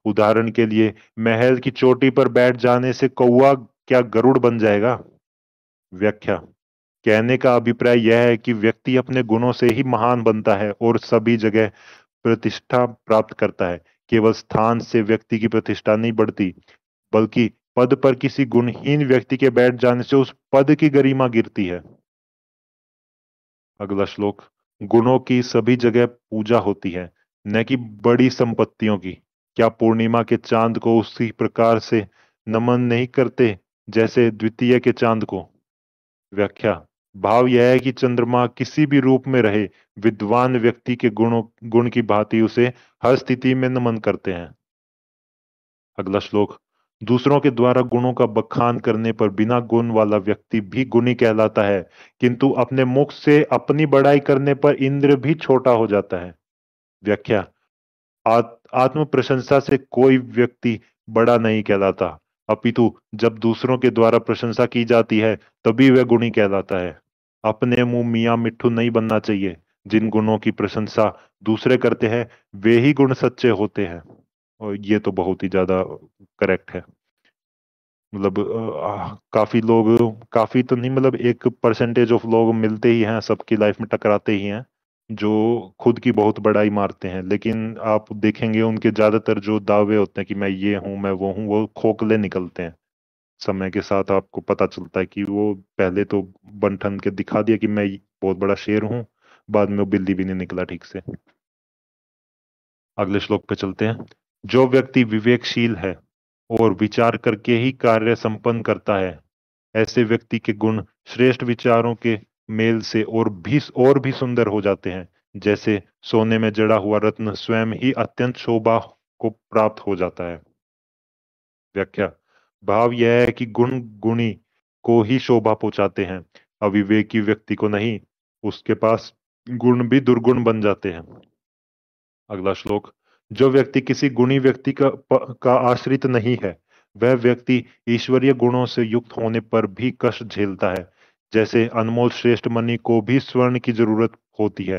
उदाहरण के लिए महल की चोटी पर बैठ जाने से कौवा क्या गरुड़ बन जाएगा? व्याख्या। कहने का अभिप्राय यह है कि व्यक्ति अपने गुणों से ही महान बनता है और सभी जगह प्रतिष्ठा प्राप्त करता है। केवल स्थान से व्यक्ति की प्रतिष्ठा नहीं बढ़ती, बल्कि पद पर किसी गुणहीन व्यक्ति के बैठ जाने से उस पद की गरिमा गिरती है। अगला श्लोक। गुणों की सभी जगह पूजा होती है, न कि बड़ी संपत्तियों की। क्या पूर्णिमा के चांद को उसी प्रकार से नमन नहीं करते जैसे द्वितीय के चांद को? व्याख्या। भाव यह है कि चंद्रमा किसी भी रूप में रहे, विद्वान व्यक्ति के गुण की भांति उसे हर स्थिति में नमन करते हैं। अगला श्लोक। दूसरों के द्वारा गुणों का बखान करने पर बिना गुण वाला व्यक्ति भी गुणी कहलाता है, किंतु अपने मुख से अपनी बड़ाई करने पर इंद्र भी छोटा हो जाता है। व्याख्या। आत्म प्रशंसा से कोई व्यक्ति बड़ा नहीं कहलाता, अपितु जब दूसरों के द्वारा प्रशंसा की जाती है तभी वह गुणी कहलाता है। अपने मुंह मियां मिट्ठू नहीं बनना चाहिए। जिन गुणों की प्रशंसा दूसरे करते हैं वे ही गुण सच्चे होते हैं। और ये तो बहुत ही ज्यादा करेक्ट है। मतलब काफी लोग, काफी तो नहीं, मतलब एक परसेंटेज ऑफ लोग मिलते ही हैं, सबकी लाइफ में टकराते ही हैं, जो खुद की बहुत बड़ाई मारते हैं, लेकिन आप देखेंगे उनके ज्यादातर जो दावे होते हैं कि मैं ये हूं मैं वो खोखले निकलते हैं। समय के साथ आपको पता चलता है कि वो पहले तो बन ठन के दिखा दिया कि मैं बहुत बड़ा शेर हूं, बाद में वो बिल्ली भी नहीं निकला ठीक से। अगले श्लोक पे चलते हैं। जो व्यक्ति विवेकशील है और विचार करके ही कार्य संपन्न करता है, ऐसे व्यक्ति के गुण श्रेष्ठ विचारों के मेल से और भी सुंदर हो जाते हैं, जैसे सोने में जड़ा हुआ रत्न स्वयं ही अत्यंत शोभा को प्राप्त हो जाता है। व्याख्या। भाव यह है कि गुण गुणी को ही शोभा पहुंचाते हैं, अविवेकी व्यक्ति को नहीं। उसके पास गुण भी दुर्गुण बन जाते हैं। अगला श्लोक। जो व्यक्ति किसी गुणी व्यक्ति का आश्रित नहीं है, वह व्यक्ति ईश्वरीय गुणों से युक्त होने पर भी कष्ट झेलता है, जैसे अनमोल श्रेष्ठ मणि को भी स्वर्ण की जरूरत होती है,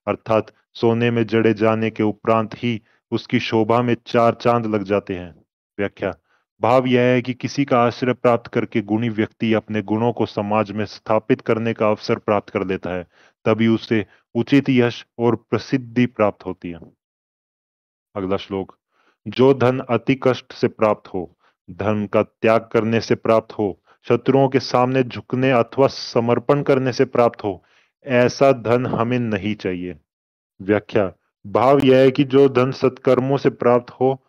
अर्थात सोने में जड़े जाने के उपरांत ही उसकी शोभा में चार चांद लग जाते हैं। व्याख्या। भाव यह है कि किसी का आश्रय प्राप्त करके गुणी व्यक्ति अपने गुणों को समाज में स्थापित करने का अवसर प्राप्त कर लेता है, तभी उसे उचित यश और प्रसिद्धि प्राप्त होती है। अगला श्लोक। जो धन अति कष्ट से प्राप्त हो, धर्म का त्याग करने से प्राप्त हो, शत्रुओं के सामने झुकने अथवा समर्पण करने से प्राप्त हो, ऐसा धन हमें नहीं चाहिए। व्याख्या। भाव यह है कि जो धन सत्कर्मों से प्राप्त हो,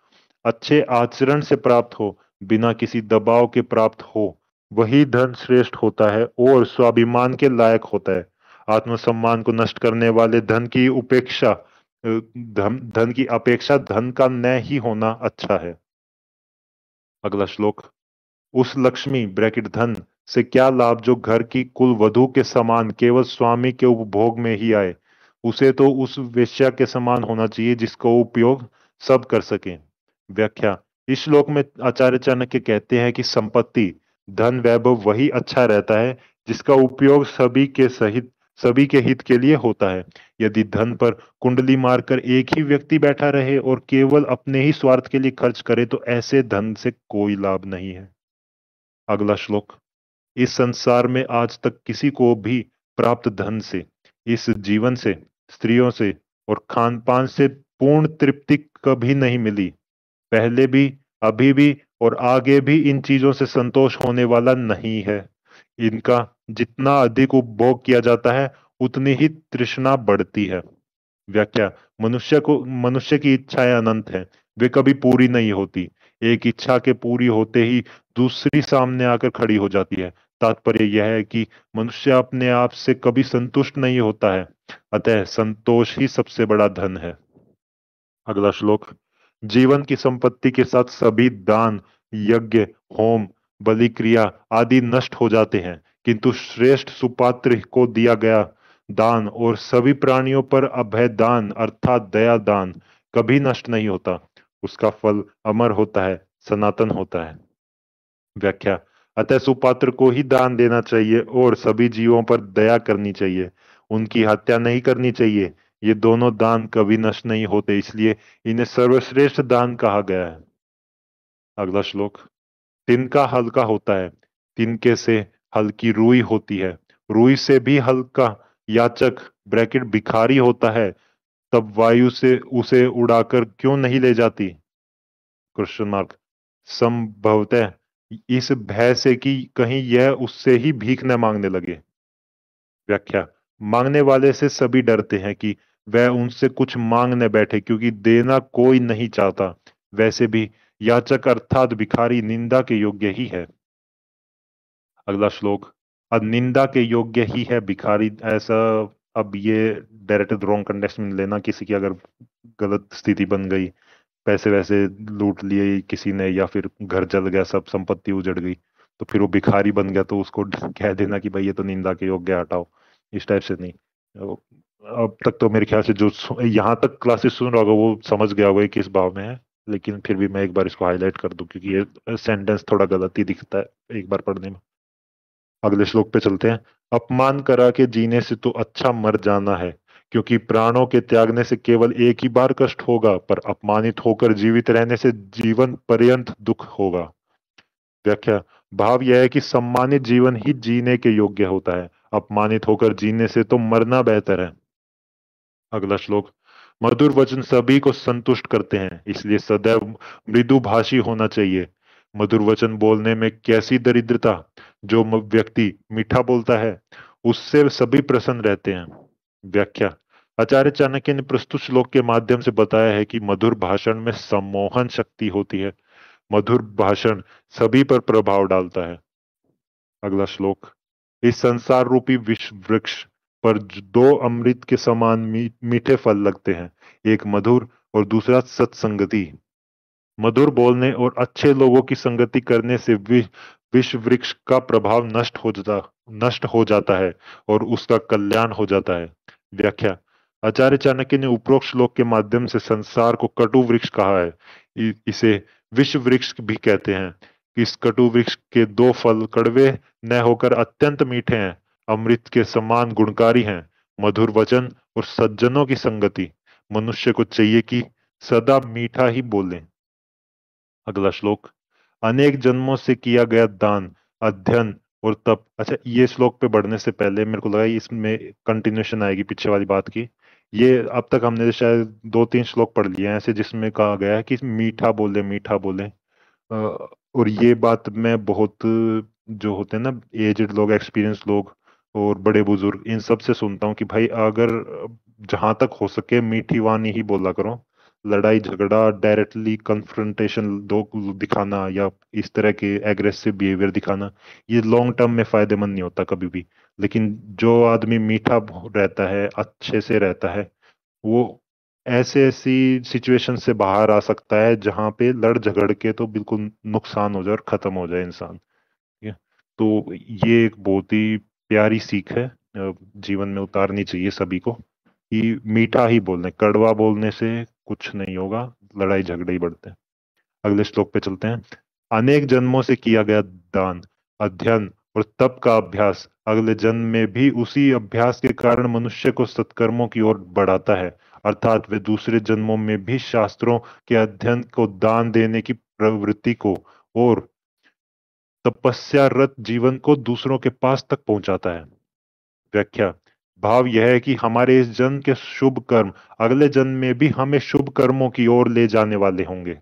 अच्छे आचरण से प्राप्त हो, बिना किसी दबाव के प्राप्त हो, वही धन श्रेष्ठ होता है और स्वाभिमान के लायक होता है। आत्मसम्मान को नष्ट करने वाले धन की अपेक्षा धन का न ही होना अच्छा है। अगला श्लोक। उस लक्ष्मी ब्रैकेट धन से क्या लाभ जो घर की कुल वधु के समान केवल स्वामी के उपभोग में ही आए। उसे तो उस वेश्या के समान होना चाहिए जिसका उपयोग सब कर सकें। व्याख्या। इस श्लोक में आचार्य चाणक्य कहते हैं कि संपत्ति, धन, वैभव वही अच्छा रहता है जिसका उपयोग सभी के हित के लिए होता है। यदि धन पर कुंडली मारकर एक ही व्यक्ति बैठा रहे और केवल अपने ही स्वार्थ के लिए खर्च करे तो ऐसे धन से कोई लाभ नहीं है। अगला श्लोक। इस संसार में आज तक किसी को भी प्राप्त धन से, इस जीवन से, स्त्रियों से और खान पान से पूर्ण तृप्ति कभी नहीं मिली। पहले भी, अभी भी और आगे भी इन चीजों से संतोष होने वाला नहीं है। इनका जितना अधिक उपभोग किया जाता है उतनी ही तृष्णा बढ़ती है। व्याख्या। मनुष्य की इच्छाएं अनंत हैं, वे कभी पूरी नहीं होती। एक इच्छा के पूरी होते ही दूसरी सामने आकर खड़ी हो जाती है। तात्पर्य यह है कि मनुष्य अपने आप से कभी संतुष्ट नहीं होता है, अतः संतोष ही सबसे बड़ा धन है। अगला श्लोक। जीवन की संपत्ति के साथ सभी दान, यज्ञ, होम, बलि क्रिया आदि नष्ट हो जाते हैं, किंतु श्रेष्ठ सुपात्र को दिया गया दान और सभी प्राणियों पर अभय दान अर्थात दया दान कभी नष्ट नहीं होता। उसका फल अमर होता है, सनातन होता है। व्याख्या। अतः सुपात्र को ही दान देना चाहिए और सभी जीवों पर दया करनी चाहिए। उनकी हत्या नहीं करनी चाहिए। ये दोनों दान कभी नष्ट नहीं होते, इसलिए इन्हें सर्वश्रेष्ठ दान कहा गया है। अगला श्लोक। तिनका हल्का होता है, तिनके से हल्की रुई होती है, रुई से भी हल्का याचक ब्रैकेट भिखारी होता है, तब वायु से उसे उड़ाकर क्यों नहीं ले जाती। Question mark. संभवतः इस भय से कि कहीं यह उससे ही भीख न मांगने लगे। व्याख्या। मांगने वाले से सभी डरते हैं कि वह उनसे कुछ मांग न बैठे, क्योंकि देना कोई नहीं चाहता। वैसे भी याचक अर्थात भिखारी निंदा के योग्य ही है। अगला श्लोक। निंदा के योग्य ही है भिखारी ऐसा। अब ये डायरेक्ट रॉन्ग कंटेक्स्ट में लेना, किसी की अगर गलत स्थिति बन गई, पैसे वैसे लूट लिए किसी ने, या फिर घर जल गया, सब संपत्ति उजड़ गई, तो फिर वो भिखारी बन गया, तो उसको कह देना कि भाई ये तो निंदा के योग्य है, हटाओ। इस टाइप से नहीं। अब तक तो मेरे ख्याल से जो यहाँ तक क्लासेस सुन रहा होगा वो समझ गया होगा ये किस भाव में है, लेकिन फिर भी मैं एक बार इसको हाईलाइट कर दूं क्योंकि ये सेंटेंस थोड़ा गलत ही दिखता है एक बार पढ़ने में। अगले श्लोक पे चलते हैं। अपमान करा के जीने से तो अच्छा मर जाना है, क्योंकि प्राणों के त्यागने से केवल एक ही बार कष्ट होगा, पर अपमानित होकर जीवित रहने से जीवन पर्यंत दुख होगा। व्याख्या। भाव यह है कि सम्मानित जीवन ही जीने के योग्य होता है, अपमानित होकर जीने से तो मरना बेहतर है। अगला श्लोक। मधुर वचन सभी को संतुष्ट करते हैं, इसलिए सदैव मृदुभाषी होना चाहिए। मधुर वचन बोलने में कैसी दरिद्रता! जो व्यक्ति मीठा बोलता है उससे सभी प्रसन्न रहते हैं। व्याख्या। आचार्य चाणक्य ने प्रस्तुत श्लोक के माध्यम से बताया है कि मधुर भाषण में सम्मोहन शक्ति होती है। मधुर भाषण सभी पर प्रभाव डालता है। अगला श्लोक। इस संसार रूपी विश्व वृक्ष पर दो अमृत के समान मीठे फल लगते हैं, एक मधुर और दूसरा सत्संगति। मधुर बोलने और अच्छे लोगों की संगति करने से विश्व वृक्ष का प्रभाव नष्ट हो जाता है और उसका कल्याण हो जाता है। व्याख्या। आचार्य चाणक्य ने उपरोक्त श्लोक के माध्यम से संसार को कटु वृक्ष कहा है। इसे विश्व वृक्ष भी कहते हैं। इस कटु वृक्ष के दो फल कड़वे न होकर अत्यंत मीठे हैं, अमृत के समान गुणकारी हैं। मधुर वचन और सज्जनों की संगति। मनुष्य को चाहिए कि सदा मीठा ही बोले। अगला श्लोक। अनेक जन्मों से किया गया दान, अध्ययन और तप। अच्छा, ये श्लोक पे बढ़ने से पहले मेरे को लगा इसमें कंटिन्यूशन आएगी पीछे वाली बात की। ये अब तक हमने शायद 2-3 श्लोक पढ़ लिए हैं ऐसे जिसमें कहा गया है कि मीठा बोले, मीठा बोले। और ये बात मैं बहुत, जो होते हैं ना एजेड लोग, एक्सपीरियंस लोग और बड़े बुजुर्ग, इन सब से सुनता हूँ कि भाई अगर जहां तक हो सके मीठी वाणी ही बोला करो। लड़ाई झगड़ा, डायरेक्टली कन्फ्रंटेशन दो दिखाना या इस तरह के एग्रेसिव बिहेवियर दिखाना, ये लॉन्ग टर्म में फायदेमंद नहीं होता कभी भी। लेकिन जो आदमी मीठा रहता है, अच्छे से रहता है, वो ऐसे ऐसी सिचुएशन से बाहर आ सकता है जहां पे लड़ झगड़ के तो बिल्कुल नुकसान हो जाए और खत्म हो जाए इंसान। ठीक है। तो ये एक बहुत ही प्यारी सीख है, जीवन में उतारनी चाहिए सभी को कि मीठा ही बोलने, कड़वा बोलने से कुछ नहीं होगा, लड़ाई झगड़े ही बढ़ते हैं। अगले श्लोक पे चलते हैं। अनेक जन्मों से किया गया दान, अध्ययन और तप का अभ्यास अगले जन्म में भी उसी अभ्यास के कारण मनुष्य को सत्कर्मों की ओर बढ़ाता है, अर्थात वे दूसरे जन्मों में भी शास्त्रों के अध्ययन को, दान देने की प्रवृत्ति को और तपस्यारत जीवन को दूसरों के पास तक पहुंचाता है। व्याख्या। भाव यह है कि हमारे इस जन्म के शुभ कर्म अगले जन्म में भी हमें शुभ कर्मों की ओर ले जाने वाले होंगे।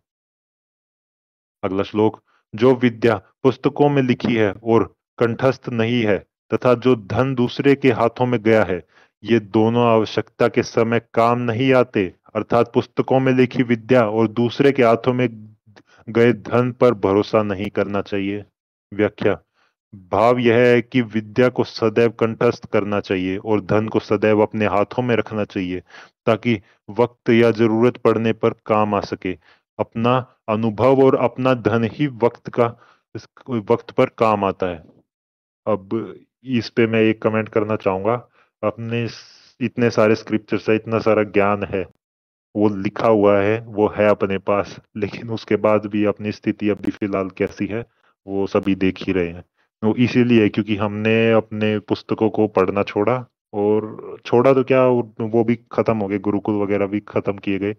अगला श्लोक। जो विद्या पुस्तकों में लिखी है और कंठस्थ नहीं है, तथा जो धन दूसरे के हाथों में गया है, ये दोनों आवश्यकता के समय काम नहीं आते। अर्थात पुस्तकों में लिखी विद्या और दूसरे के हाथों में गए धन पर भरोसा नहीं करना चाहिए। व्याख्या। भाव यह है कि विद्या को सदैव कंठस्थ करना चाहिए और धन को सदैव अपने हाथों में रखना चाहिए, ताकि वक्त या जरूरत पड़ने पर काम आ सके। अपना अनुभव और अपना धन ही वक्त पर काम आता है। अब इस पे मैं एक कमेंट करना चाहूंगा। अपने इतने सारे स्क्रिप्चर से इतना सारा ज्ञान है, वो लिखा हुआ है, वो है अपने पास, लेकिन उसके बाद भी अपनी स्थिति अभी फिलहाल कैसी है वो सभी देख ही रहे हैं। वो इसीलिए क्योंकि हमने अपने पुस्तकों को पढ़ना छोड़ा, और छोड़ा तो क्या, वो भी खत्म हो गए, गुरुकुल वगैरह भी खत्म किए गए।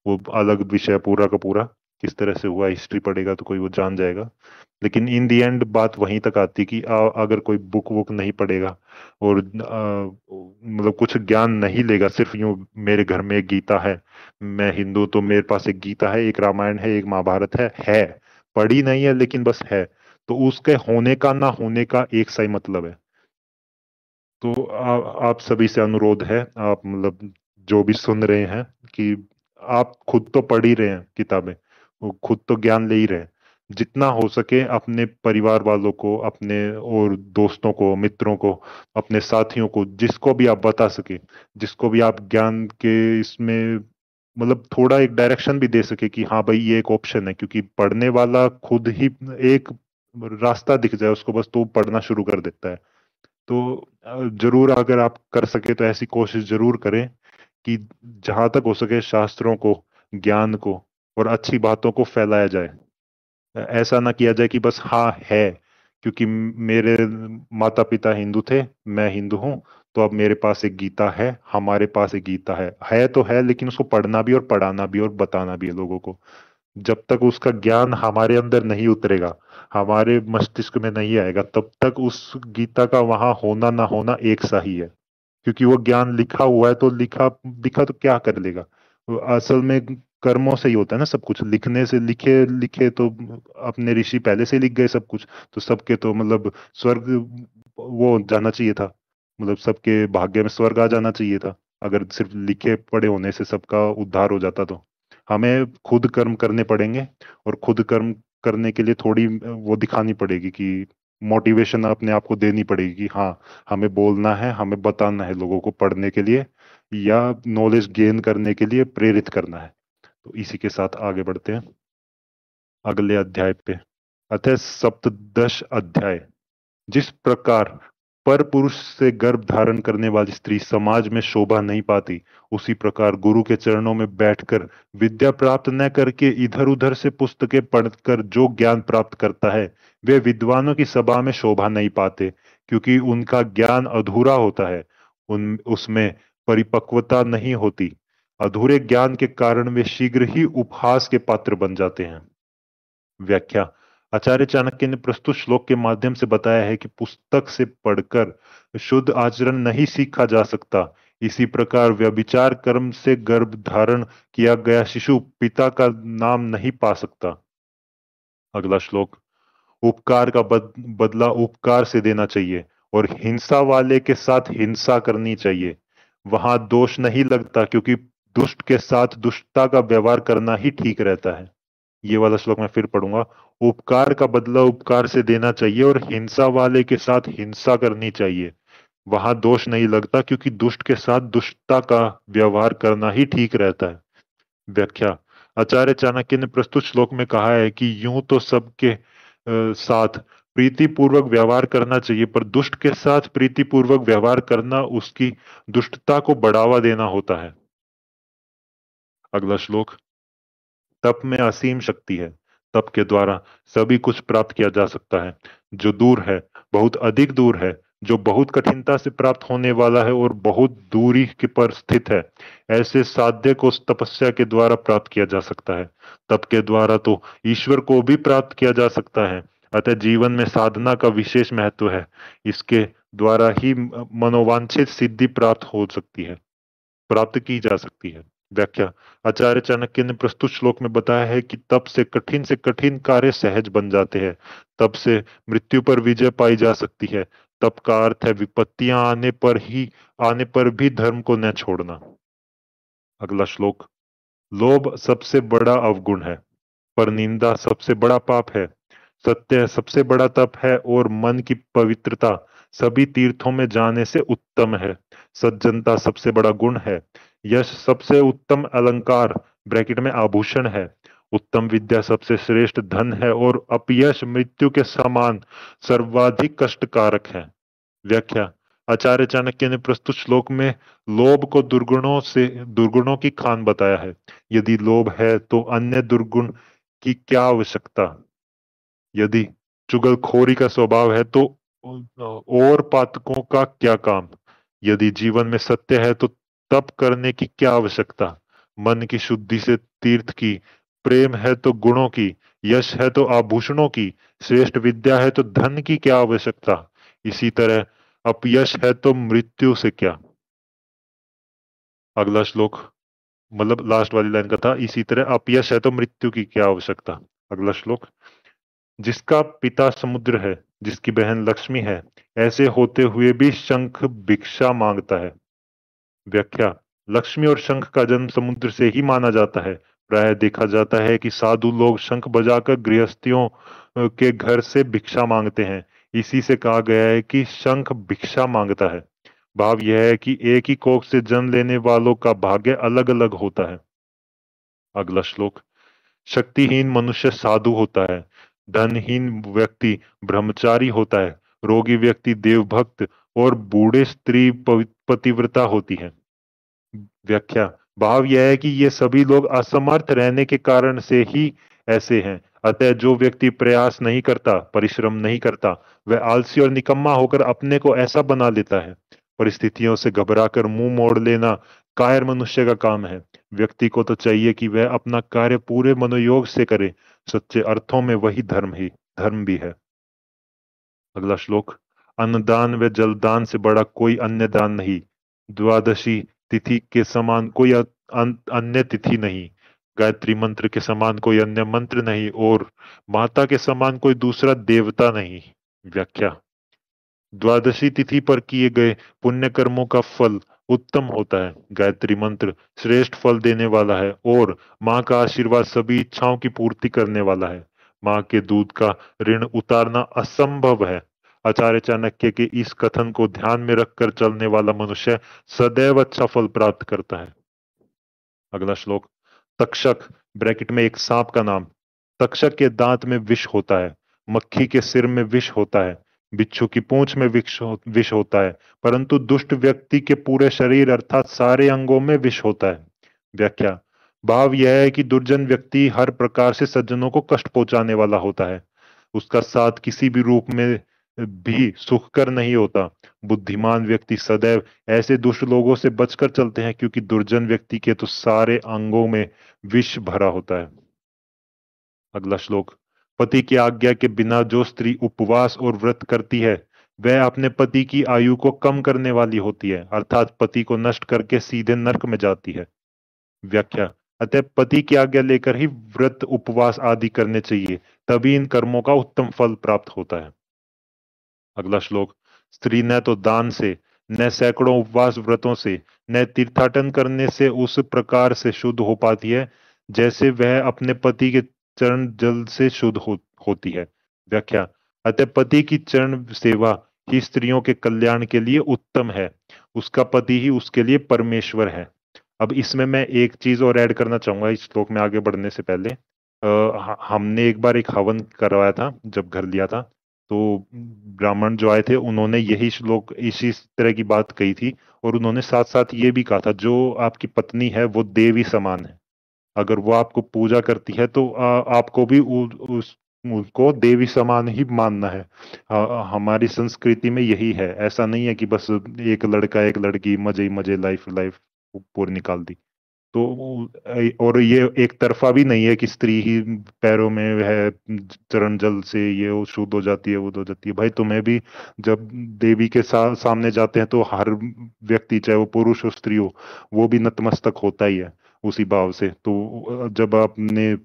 वो अलग विषय पूरा का पूरा, किस तरह से हुआ हिस्ट्री पढ़ेगा तो कोई वो जान जाएगा। लेकिन इन दी एंड बात वहीं तक आती कि अगर कोई बुक वुक नहीं पढ़ेगा और मतलब कुछ ज्ञान नहीं लेगा, सिर्फ यूं मेरे घर में एक गीता है, मैं हिंदू तो मेरे पास एक गीता है, एक रामायण है, एक महाभारत है, पढ़ी नहीं है लेकिन बस है, तो उसके होने का ना होने का एक सा ही मतलब है। तो आप सभी से अनुरोध है, आप मतलब जो भी सुन रहे हैं, कि आप खुद तो पढ़ ही रहे हैं किताबें, वो खुद तो ज्ञान ले ही रहे हैं, जितना हो सके अपने परिवार वालों को, अपने और दोस्तों को, मित्रों को, अपने साथियों को, जिसको भी आप बता सके, जिसको भी आप ज्ञान के इसमें मतलब थोड़ा एक डायरेक्शन भी दे सके कि हाँ भाई ये एक ऑप्शन है, क्योंकि पढ़ने वाला खुद ही एक रास्ता दिख जाए उसको बस, तो वो पढ़ना शुरू कर देता है। तो जरूर अगर आप कर सके तो ऐसी कोशिश जरूर करें कि जहां तक हो सके शास्त्रों को, ज्ञान को और अच्छी बातों को फैलाया जाए। ऐसा ना किया जाए कि बस हाँ है, क्योंकि मेरे माता पिता हिंदू थे, मैं हिंदू हूं, तो अब मेरे पास एक गीता है, हमारे पास एक गीता है तो है, लेकिन उसको पढ़ना भी और पढ़ाना भी और बताना भी है लोगों को। जब तक उसका ज्ञान हमारे अंदर नहीं उतरेगा, हमारे मस्तिष्क में नहीं आएगा, तब तक उस गीता का वहां होना ना होना एक सा ही है। क्योंकि वो ज्ञान लिखा हुआ है तो लिखा लिखा तो क्या कर लेगा। वो असल में कर्मों से ही होता है ना सब कुछ, लिखने से, लिखे लिखे तो अपने ऋषि पहले से ही लिख गए सब कुछ। तो सबके तो मतलब स्वर्ग वो जाना चाहिए था, मतलब सबके भाग्य में स्वर्ग आ जाना चाहिए था, अगर सिर्फ लिखे पढ़े होने से सबका उद्धार हो जाता तो। हमें खुद कर्म करने पड़ेंगे, और खुद कर्म करने के लिए थोड़ी वो दिखानी पड़ेगी कि मोटिवेशन अपने आप को देनी पड़ेगी कि हाँ हमें बोलना है, हमें बताना है लोगों को पढ़ने के लिए, या नॉलेज गेन करने के लिए प्रेरित करना है। तो इसी के साथ आगे बढ़ते हैं अगले अध्याय पे। अतः सप्तदश अध्याय। जिस प्रकार पर पुरुष से गर्भ धारण करने वाली स्त्री समाज में शोभा नहीं पाती, उसी प्रकार गुरु के चरणों में बैठकर विद्या प्राप्त न करके इधर उधर से पुस्तकें पढ़कर जो ज्ञान प्राप्त करता है, वे विद्वानों की सभा में शोभा नहीं पाते, क्योंकि उनका ज्ञान अधूरा होता है, उन उसमें परिपक्वता नहीं होती। अधूरे ज्ञान के कारण वे शीघ्र ही उपहास के पात्र बन जाते हैं। व्याख्या। आचार्य चाणक्य ने प्रस्तुत श्लोक के माध्यम से बताया है कि पुस्तक से पढ़कर शुद्ध आचरण नहीं सीखा जा सकता। इसी प्रकार व्यभिचार कर्म से गर्भ धारण किया गया शिशु पिता का नाम नहीं पा सकता। अगला श्लोक। उपकार का बदला उपकार से देना चाहिए, और हिंसा वाले के साथ हिंसा करनी चाहिए। वहां दोष नहीं लगता, क्योंकि दुष्ट के साथ दुष्टता का व्यवहार करना ही ठीक रहता है। ये वाला श्लोक मैं फिर पढ़ूंगा। उपकार का बदला उपकार से देना चाहिए, और हिंसा वाले के साथ हिंसा करनी चाहिए। वहां दोष नहीं लगता, क्योंकि दुष्ट के साथ दुष्टता का व्यवहार करना ही ठीक रहता है। व्याख्या। आचार्य चाणक्य ने प्रस्तुत श्लोक में कहा है कि यूं तो सबके साथ प्रीतिपूर्वक व्यवहार करना चाहिए, पर दुष्ट के साथ प्रीतिपूर्वक व्यवहार करना उसकी दुष्टता को बढ़ावा देना होता है। अगला श्लोक। तप में असीम शक्ति है। तप के द्वारा सभी कुछ प्राप्त किया जा सकता है। जो दूर है, बहुत अधिक दूर है, जो बहुत कठिनता से प्राप्त होने वाला है और बहुत दूरी के पर स्थित है, ऐसे साध्य को तपस्या के द्वारा प्राप्त किया जा सकता है। तप के द्वारा तो ईश्वर को भी प्राप्त किया जा सकता है। अतः जीवन में साधना का विशेष महत्व है। इसके द्वारा ही मनोवांछित सिद्धि प्राप्त हो सकती है, प्राप्त की जा सकती है। व्याख्या। आचार्य चाणक्य ने प्रस्तुत श्लोक में बताया है कि तप से कठिन कार्य सहज बन जाते हैं। तप से मृत्यु पर विजय पाई जा सकती है। तप का अर्थ है विपत्तियां आने पर भी धर्म को न छोड़ना। अगला श्लोक। लोभ सबसे बड़ा अवगुण है, पर निंदा सबसे बड़ा पाप है। सत्य सबसे बड़ा तप है, और मन की पवित्रता सभी तीर्थों में जाने से उत्तम है। सज्जनता सबसे बड़ा गुण है। यश सबसे उत्तम अलंकार ब्रैकेट में आभूषण है। उत्तम विद्या सबसे श्रेष्ठ धन है, और अपयश मृत्यु के समान सर्वाधिक कष्टकारक है। व्याख्या। आचार्य चाणक्य ने प्रस्तुत श्लोक में लोभ को दुर्गुणों की खान बताया है। यदि लोभ है तो अन्य दुर्गुण की क्या आवश्यकता। यदि चुगलखोरी का स्वभाव है तो और पातकों का क्या काम। यदि जीवन में सत्य है तो तप करने की क्या आवश्यकता। मन की शुद्धि से तीर्थ की, प्रेम है तो गुणों की, यश है तो आभूषणों की, श्रेष्ठ विद्या है तो धन की क्या आवश्यकता। इसी तरह अपयश है तो मृत्यु से क्या। अगला श्लोक, मतलब लास्ट वाली लाइन का था, इसी तरह अपयश है तो मृत्यु की क्या आवश्यकता। अगला श्लोक। जिसका पिता समुद्र है, जिसकी बहन लक्ष्मी है, ऐसे होते हुए भी शंख भिक्षा मांगता है। व्याख्या। लक्ष्मी और शंख का जन्म समुद्र से ही माना जाता है, प्रायः देखा जाता है कि साधु लोग शंख बजाकर गृहस्थियों के घर से भिक्षा मांगते हैं। इसी से कहा गया है कि शंख भिक्षा मांगता है। भाव यह है कि एक ही कोख से जन्म लेने वालों का भाग्य अलग अलग होता है। अगला श्लोक। शक्तिहीन मनुष्य साधु होता है, धनहीन व्यक्ति ब्रह्मचारी होता है, रोगी व्यक्ति देवभक्त और बूढ़े स्त्री पतिव्रता होती है। व्याख्या। भाव यह है कि ये सभी लोग असमर्थ रहने के कारण से ही ऐसे हैं। अतः जो व्यक्ति प्रयास नहीं करता, परिश्रम नहीं करता, वह आलसी और निकम्मा होकर अपने को ऐसा बना लेता है। परिस्थितियों से घबराकर मुंह मोड़ लेना कायर मनुष्य का काम है। व्यक्ति को तो चाहिए कि वह अपना कार्य पूरे मनोयोग से करे। सच्चे अर्थों में वही धर्म भी है। अगला श्लोक। अन्नदान व जलदान से बड़ा कोई अन्य दान नहीं। द्वादशी तिथि के समान कोई अन्य तिथि नहीं। गायत्री मंत्र के समान कोई अन्य मंत्र नहीं और माता के समान कोई दूसरा देवता नहीं। व्याख्या। द्वादशी तिथि पर किए गए पुण्य कर्मों का फल उत्तम होता है। गायत्री मंत्र श्रेष्ठ फल देने वाला है और माँ का आशीर्वाद सभी इच्छाओं की पूर्ति करने वाला है। माँ के दूध का ऋण उतारना असंभव है। आचार्य चाणक्य के इस कथन को ध्यान में रखकर चलने वाला मनुष्य सदैव अच्छा फल प्राप्त करता है। अगला श्लोक। तक्षक ब्रैकेट में एक सांप का नाम। तक्षक के दांत में विष होता है, मक्खी के सिर में विष होता है, बिच्छू की पूंछ में विष होता है, परंतु दुष्ट व्यक्ति के पूरे शरीर अर्थात सारे अंगों में विष होता है। व्याख्या। भाव यह है कि दुर्जन व्यक्ति हर प्रकार से सज्जनों को कष्ट पहुंचाने वाला होता है। उसका साथ किसी भी रूप में भी सुखकर नहीं होता। बुद्धिमान व्यक्ति सदैव ऐसे दुष्ट लोगों से बचकर चलते हैं क्योंकि दुर्जन व्यक्ति के तो सारे अंगों में विष भरा होता है। अगला श्लोक। पति की आज्ञा के बिना जो स्त्री उपवास और व्रत करती है वह अपने पति की आयु को कम करने वाली होती है, अर्थात पति को नष्ट करके सीधे नरक में जाती है। व्याख्या। अतः पति की आज्ञा लेकर ही व्रत उपवास आदि करने चाहिए, तभी इन कर्मों का उत्तम फल प्राप्त होता है। अगला श्लोक। स्त्री न तो दान से, न सैकड़ों उपवास व्रतों से, न तीर्थाटन करने से उस प्रकार से शुद्ध हो पाती है जैसे वह अपने पति के चरण जल से शुद्ध होती है। व्याख्या। अतः पति की चरण सेवा ही स्त्रियों के कल्याण के लिए उत्तम है। उसका पति ही उसके लिए परमेश्वर है। अब इसमें मैं एक चीज और ऐड करना चाहूंगा इस श्लोक में आगे बढ़ने से पहले। हमने एक बार एक हवन करवाया था जब घर लिया था, तो ब्राह्मण जो आए थे उन्होंने यही श्लोक इसी तरह की बात कही थी और उन्होंने साथ साथ ये भी कहा था जो आपकी पत्नी है वो देवी समान है। अगर वो आपको पूजा करती है तो आपको भी उसको देवी समान ही मानना है। हमारी संस्कृति में यही है। ऐसा नहीं है कि बस एक लड़का एक लड़की मजे ही मजे लाइफ लाइफ पूरी निकाल दी। तो और ये एक तरफा भी नहीं है कि स्त्री ही पैरों में है चरण जल से ये वो शुद्ध हो जाती है वो हो जाती है। भाई तुम्हें भी जब देवी के सामने जाते हैं तो हर व्यक्ति चाहे वो पुरुष हो स्त्री हो वो भी नतमस्तक होता ही है उसी भाव से। तो जब आपने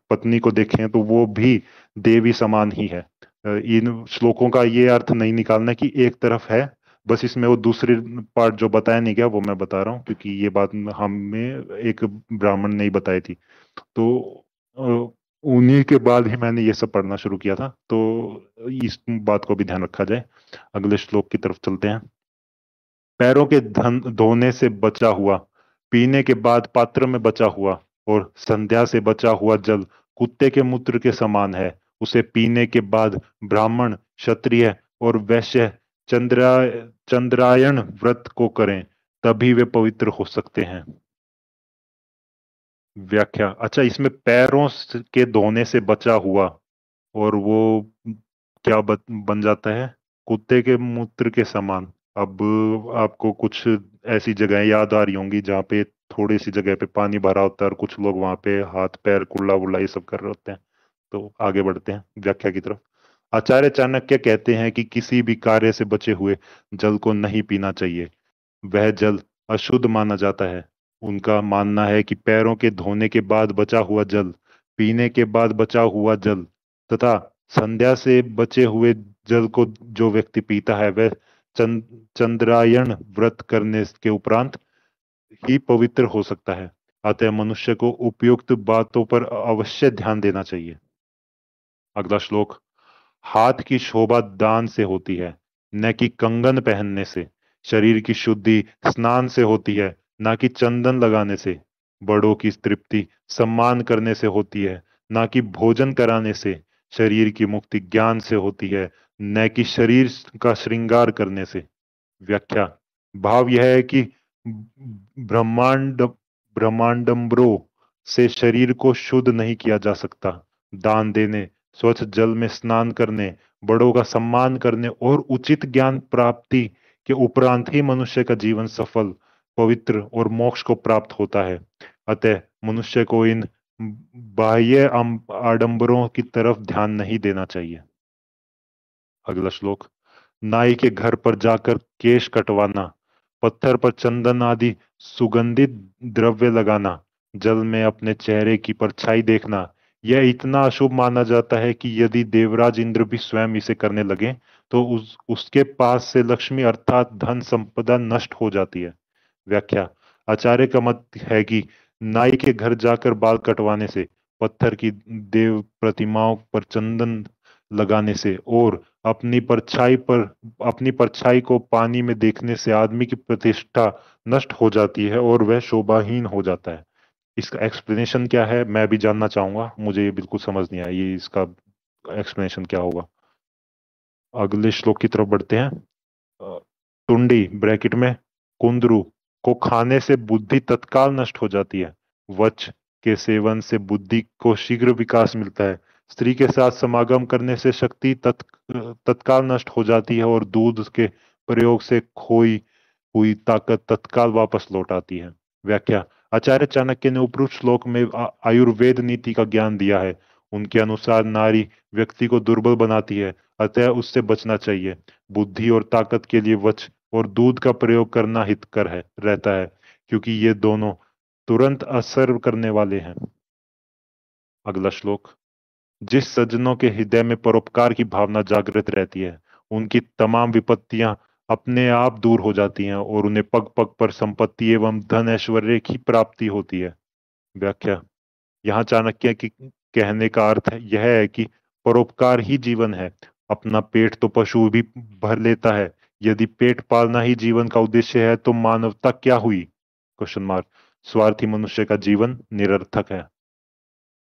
पत्नी को देखें तो वो भी देवी समान ही है। इन श्लोकों का ये अर्थ नहीं निकालना कि एक तरफ है, बस इसमें वो दूसरी पार्ट जो बताया नहीं गया वो मैं बता रहा हूँ क्योंकि ये बात हमें एक ब्राह्मण ने ही बताई थी। तो उन्हीं के बाद ही मैंने ये सब पढ़ना शुरू किया था, तो इस बात को भी ध्यान रखा जाए। अगले श्लोक की तरफ चलते हैं। पैरों के धन धोने से बचा हुआ, पीने के बाद पात्र में बचा हुआ और संध्या से बचा हुआ जल कुत्ते के मूत्र के समान है। उसे पीने के बाद ब्राह्मण, क्षत्रिय और वैश्य चंद्रा चंद्रायण व्रत को करें, तभी वे पवित्र हो सकते हैं। व्याख्या। अच्छा, इसमें पैरों के धोने से बचा हुआ और वो क्या बन जाता है? कुत्ते के मूत्र के समान। अब आपको कुछ ऐसी जगह याद आ रही होंगी जहाँ पे थोड़ी सी जगह पे पानी भरा होता है और कुछ लोग वहां पे हाथ पैर कुल्ला वुल्ला ये सब कर रहे होते हैं। तो आगे बढ़ते हैं व्याख्या की तरफ। आचार्य चाणक्य कहते हैं कि किसी भी कार्य से बचे हुए जल को नहीं पीना चाहिए। वह जल अशुद्ध माना जाता है। उनका मानना है कि पैरों के धोने के बाद बचा हुआ जल, पीने के बाद बचा हुआ जल तथा संध्या से बचे हुए जल को जो व्यक्ति पीता है वह चंद्रायण व्रत करने के उपरांत ही पवित्र हो सकता है। अतः मनुष्य को उपयुक्त बातों पर अवश्य ध्यान देना चाहिए। अगला श्लोक। हाथ की शोभा दान से होती है, न कि कंगन पहनने से। शरीर की शुद्धि स्नान से होती है, न कि चंदन लगाने से। बड़ों की तृप्ति सम्मान करने से होती है, न कि भोजन कराने से। शरीर की मुक्ति ज्ञान से होती है, न कि शरीर का श्रृंगार करने से। व्याख्या। भाव यह है कि ब्रह्मांड ब्रह्मांडम्बरों से शरीर को शुद्ध नहीं किया जा सकता। दान देने, स्वच्छ जल में स्नान करने, बड़ों का सम्मान करने और उचित ज्ञान प्राप्ति के उपरांत ही मनुष्य का जीवन सफल, पवित्र और मोक्ष को प्राप्त होता है। अतः मनुष्य को इन बाह्य आडंबरों की तरफ ध्यान नहीं देना चाहिए। अगला श्लोक। नाई के घर पर जाकर केश कटवाना, पत्थर पर चंदन आदि सुगंधित द्रव्य लगाना, जल में अपने चेहरे की परछाई देखना, यह इतना अशुभ माना जाता है कि यदि देवराज इंद्र भी स्वयं इसे करने लगे तो उसके पास से लक्ष्मी अर्थात धन संपदा नष्ट हो जाती है। व्याख्या। आचार्य का मत है कि नाई के घर जाकर बाल कटवाने से, पत्थर की देव प्रतिमाओं पर चंदन लगाने से और अपनी परछाई को पानी में देखने से आदमी की प्रतिष्ठा नष्ट हो जाती है और वह शोभाहीन हो जाता है। इसका एक्सप्लेनेशन क्या है मैं भी जानना चाहूंगा, मुझे ये बिल्कुल समझ नहीं आया, ये इसका एक्सप्लेनेशन क्या होगा। अगले श्लोक की तरफ बढ़ते हैं। टुंडी ब्रैकेट में कुंदरू को खाने से बुद्धि तत्काल नष्ट हो जाती है। वच के सेवन से बुद्धि को शीघ्र विकास मिलता है। स्त्री के साथ समागम करने से शक्ति तत्काल नष्ट हो जाती है और दूध के प्रयोग से खोई हुई ताकत तत्काल वापस लौट आती है। व्याख्या। आचार्य चाणक्य ने उपरोक्त श्लोक में आयुर्वेद नीति का ज्ञान दिया है। उनके अनुसार नारी व्यक्ति को दुर्बल बनाती है, अतः उससे बचना चाहिए। बुद्धि और ताकत के लिए वच और दूध का प्रयोग करना हितकर है रहता है, क्योंकि ये दोनों तुरंत असर करने वाले हैं। अगला श्लोक। जिस सज्जनों के हृदय में परोपकार की भावना जागृत रहती है, उनकी तमाम विपत्तियां अपने आप दूर हो जाती हैं और उन्हें पग पग पर संपत्ति एवं धन ऐश्वर्य की प्राप्ति होती है। व्याख्या। यहाँ चाणक्य की कहने का अर्थ यह है कि परोपकार ही जीवन है। अपना पेट तो पशु भी भर लेता है, यदि पेट पालना ही जीवन का उद्देश्य है तो मानवता क्या हुई? Question mark. स्वार्थी मनुष्य का जीवन निरर्थक है।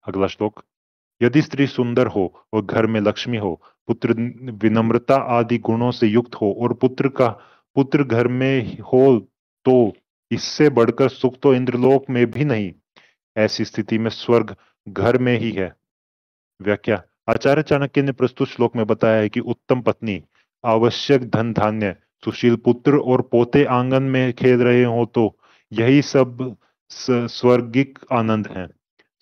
अगला श्लोक। यदि स्त्री सुंदर हो और घर में लक्ष्मी हो, पुत्र विनम्रता आदि गुणों से युक्त हो और पुत्र घर में हो, तो इससे बढ़कर सुख तो इंद्रलोक में भी नहीं। ऐसी स्थिति में स्वर्ग घर में ही है। व्याख्या। आचार्य चाणक्य ने प्रस्तुत श्लोक में बताया है कि उत्तम पत्नी, आवश्यक धन धान्य, सुशील पुत्र और पोते आंगन में खेल रहे हो तो यही सब स्वर्गिक आनंद है।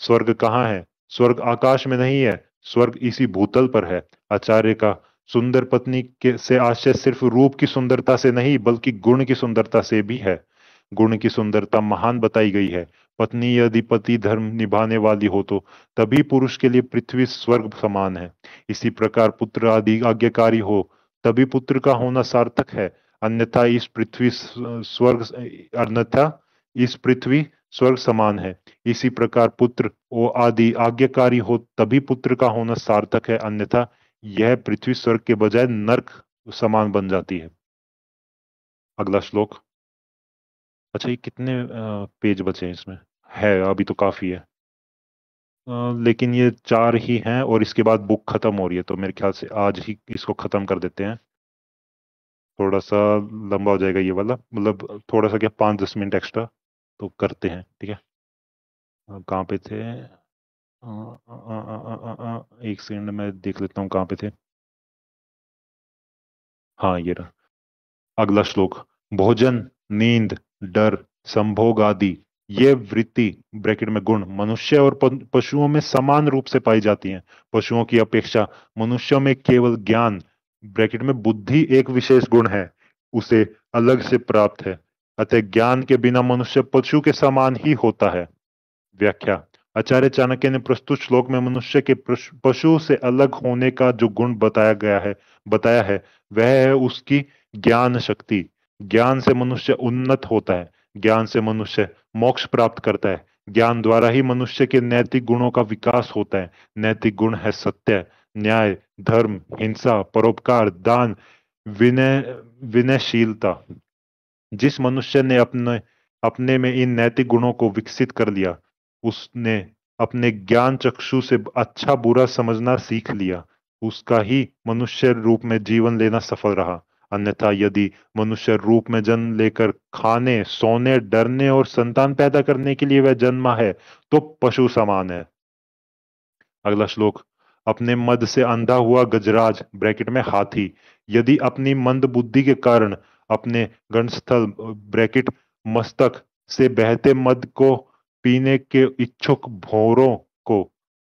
स्वर्ग कहाँ है? स्वर्ग आकाश में नहीं है, स्वर्ग इसी भूतल पर है। आचार्य का सुंदर पत्नी के से आशय सिर्फ रूप की सुंदरता से नहीं बल्कि गुण की सुंदरता से भी है। गुण की सुंदरता महान बताई गई है। पत्नी यदि पति धर्म निभाने वाली हो तो तभी पुरुष के लिए पृथ्वी स्वर्ग समान है। इसी प्रकार पुत्र आदि आज्ञाकारी हो तभी पुत्र का होना सार्थक है, अन्यथा इस पृथ्वी स्वर्ग समान है। इसी प्रकार पुत्र ओ आदि आज्ञाकारी हो तभी पुत्र का होना सार्थक है, अन्यथा यह पृथ्वी स्वर्ग के बजाय नरक समान बन जाती है। अगला श्लोक। अच्छा, ये कितने पेज बचे हैं इसमें? है अभी तो काफी है। लेकिन ये 4 ही हैं और इसके बाद बुक खत्म हो रही है, तो मेरे ख्याल से आज ही इसको खत्म कर देते हैं। थोड़ा सा लंबा हो जाएगा ये वाला, मतलब थोड़ा सा क्या 5-10 मिनट एक्स्ट्रा तो करते हैं, ठीक है। कहाँ पे थे? एक सेकंड में देख लेता हूँ कहाँ पे थे। हाँ, ये रहा। अगला श्लोक। भोजन, नींद, डर, संभोग आदि ये वृत्ति ब्रैकेट में गुण मनुष्य और पशुओं में समान रूप से पाई जाती हैं। पशुओं की अपेक्षा मनुष्यों में केवल ज्ञान ब्रैकेट में बुद्धि एक विशेष गुण है, उसे अलग से प्राप्त है। अतः ज्ञान के बिना मनुष्य पशु के समान ही होता है। व्याख्या। आचार्य चाणक्य ने प्रस्तुत श्लोक में मनुष्य के पशु से अलग होने का जो गुण बताया है वह है उसकी ज्ञान शक्ति। ज्ञान से मनुष्य उन्नत होता है, ज्ञान से मनुष्य मोक्ष प्राप्त करता है, ज्ञान द्वारा ही मनुष्य के नैतिक गुणों का विकास होता है। नैतिक गुण है सत्य, न्याय, धर्म, हिंसा, परोपकार, दान, विनय, विनयशीलता। जिस मनुष्य ने अपने अपने में इन नैतिक गुणों को विकसित कर लिया, उसने अपने ज्ञान चक्षु से अच्छा बुरा समझना सीख लिया। उसका ही मनुष्य रूप में जीवन लेना सफल रहा। अन्यथा यदि मनुष्य रूप में जन्म लेकर खाने, सोने, डरने और संतान पैदा करने के लिए वह जन्मा है, तो पशु समान है। अगला श्लोक। अपने मद से अंधा हुआ गजराज ब्रैकेट में हाथी यदि अपनी मंद बुद्धि के कारण अपने गंडस्थल ब्रैकेट मस्तक से बहते मद को पीने के इच्छुक भौरों को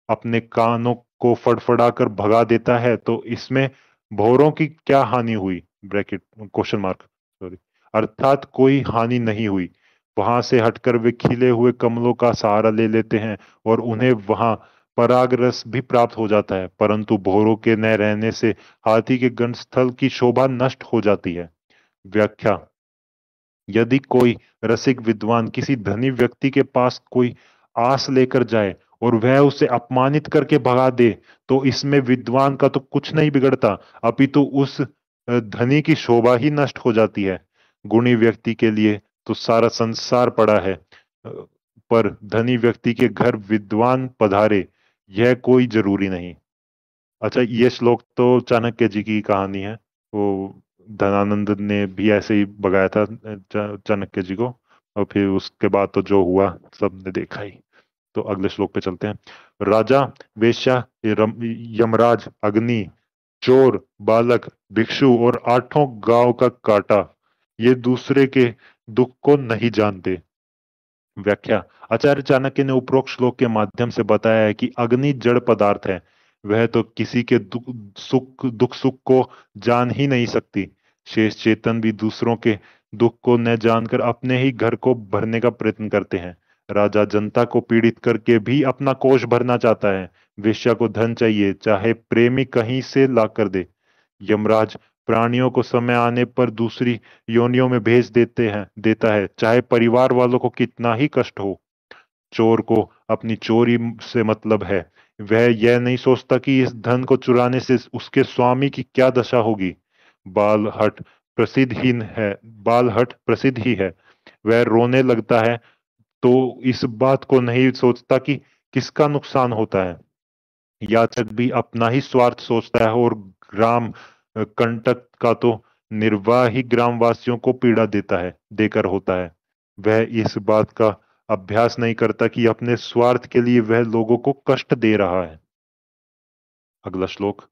अपने कानों को फड़फड़ाकर भगा देता है, तो इसमें भौरों की क्या हानि हुई? Bracket question mark, sorry. अर्थात कोई हानि नहीं हुई। वहां से हटकर वे खिले हुए कमलों का सहारा ले लेते हैं और उन्हें वहां पराग रस भी प्राप्त हो जाता है, परंतु भौरों के न रहने से हाथी के गंडस्थल की शोभा नष्ट हो जाती है। व्याख्या। यदि कोई रसिक विद्वान किसी धनी व्यक्ति के पास कोई आस लेकर जाए और वह उसे अपमानित करके भगा दे, तो इसमें विद्वान का तो कुछ नहीं बिगड़ता, अपितु उस धनी की शोभा ही नष्ट हो जाती है। गुणी व्यक्ति के लिए तो सारा संसार पड़ा है, पर धनी व्यक्ति के घर विद्वान पधारे, यह कोई जरूरी नहीं। अच्छा, ये श्लोक तो चाणक्य जी की कहानी है। वो धनानंद ने भी ऐसे ही भगाया था चाणक्य जी को, और फिर उसके बाद तो जो हुआ सबने देखा ही। तो अगले श्लोक पे चलते हैं। राजा, वेश्या, यमराज, अग्नि, चोर, बालक, भिक्षु और आठों गांव का काटा ये दूसरे के दुख को नहीं जानते। व्याख्या। आचार्य चाणक्य ने उपरोक्त श्लोक के माध्यम से बताया है कि अग्नि जड़ पदार्थ है, वह तो किसी के दुख सुख को जान ही नहीं सकती। शेष चेतन भी दूसरों के दुख को न जानकर अपने ही घर को भरने का प्रयत्न करते हैं। राजा जनता को पीड़ित करके भी अपना कोष भरना चाहता है। वेश्या को धन चाहिए, चाहे प्रेमी कहीं से ला कर दे। यमराज प्राणियों को समय आने पर दूसरी योनियों में भेज देता है, चाहे परिवार वालों को कितना ही कष्ट हो। चोर को अपनी चोरी से मतलब है, वह यह नहीं सोचता कि इस धन को चुराने से उसके स्वामी की क्या दशा होगी। बालहट बालहट प्रसिद्ध ही है। वह रोने लगता है तो इस बात को नहीं सोचता कि किसका नुकसान होता है। याचक भी अपना ही स्वार्थ सोचता है और ग्राम कंटक का तो निर्वाह ही ग्रामवासियों को पीड़ा देकर होता है। वह इस बात का अभ्यास नहीं करता कि अपने स्वार्थ के लिए वह लोगों को कष्ट दे रहा है। अगला श्लोक।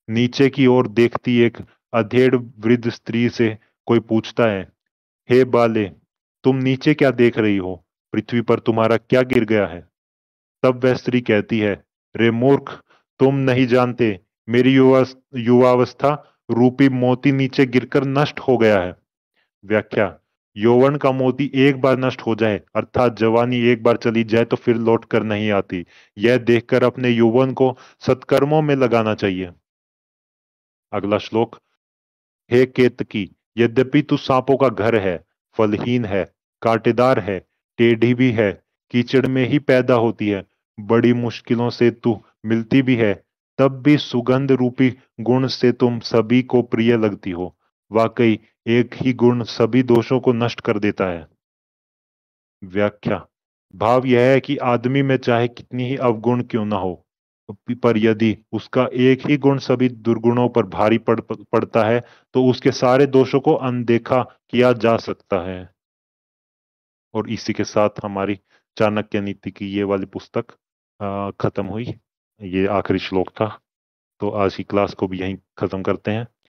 नीचे की ओर देखती एक अधेड़ वृद्ध स्त्री से कोई पूछता है, हे बाले, तुम नीचे क्या देख रही हो? पृथ्वी पर तुम्हारा क्या गिर गया है? तब वह स्त्री कहती है, रे मूर्ख, तुम नहीं जानते, मेरी युवावस्था रूपी मोती नीचे गिरकर नष्ट हो गया है। व्याख्या। यौवन का मोती एक बार नष्ट हो जाए, अर्थात जवानी एक बार चली जाए, तो फिर लौट कर नहीं आती। यह देखकर अपने यौवन को सत्कर्मों में लगाना चाहिए। अगला श्लोक। हे केतकी, यद्यपि तू सांपों का घर है, फलहीन है, कांटेदार है, टेढ़ी भी है, कीचड़ में ही पैदा होती है, बड़ी मुश्किलों से तू मिलती भी है, तब भी सुगंध रूपी गुण से तुम सभी को प्रिय लगती हो। वाकई एक ही गुण सभी दोषों को नष्ट कर देता है। व्याख्या। भाव यह है कि आदमी में चाहे कितनी ही अवगुण क्यों ना हो, पर यदि उसका एक ही गुण सभी दुर्गुणों पर भारी पड़ता है, तो उसके सारे दोषों को अनदेखा किया जा सकता है। और इसी के साथ हमारी चाणक्य नीति की ये वाली पुस्तक खत्म हुई। ये आखिरी श्लोक था। तो आज की क्लास को भी यहीं खत्म करते हैं।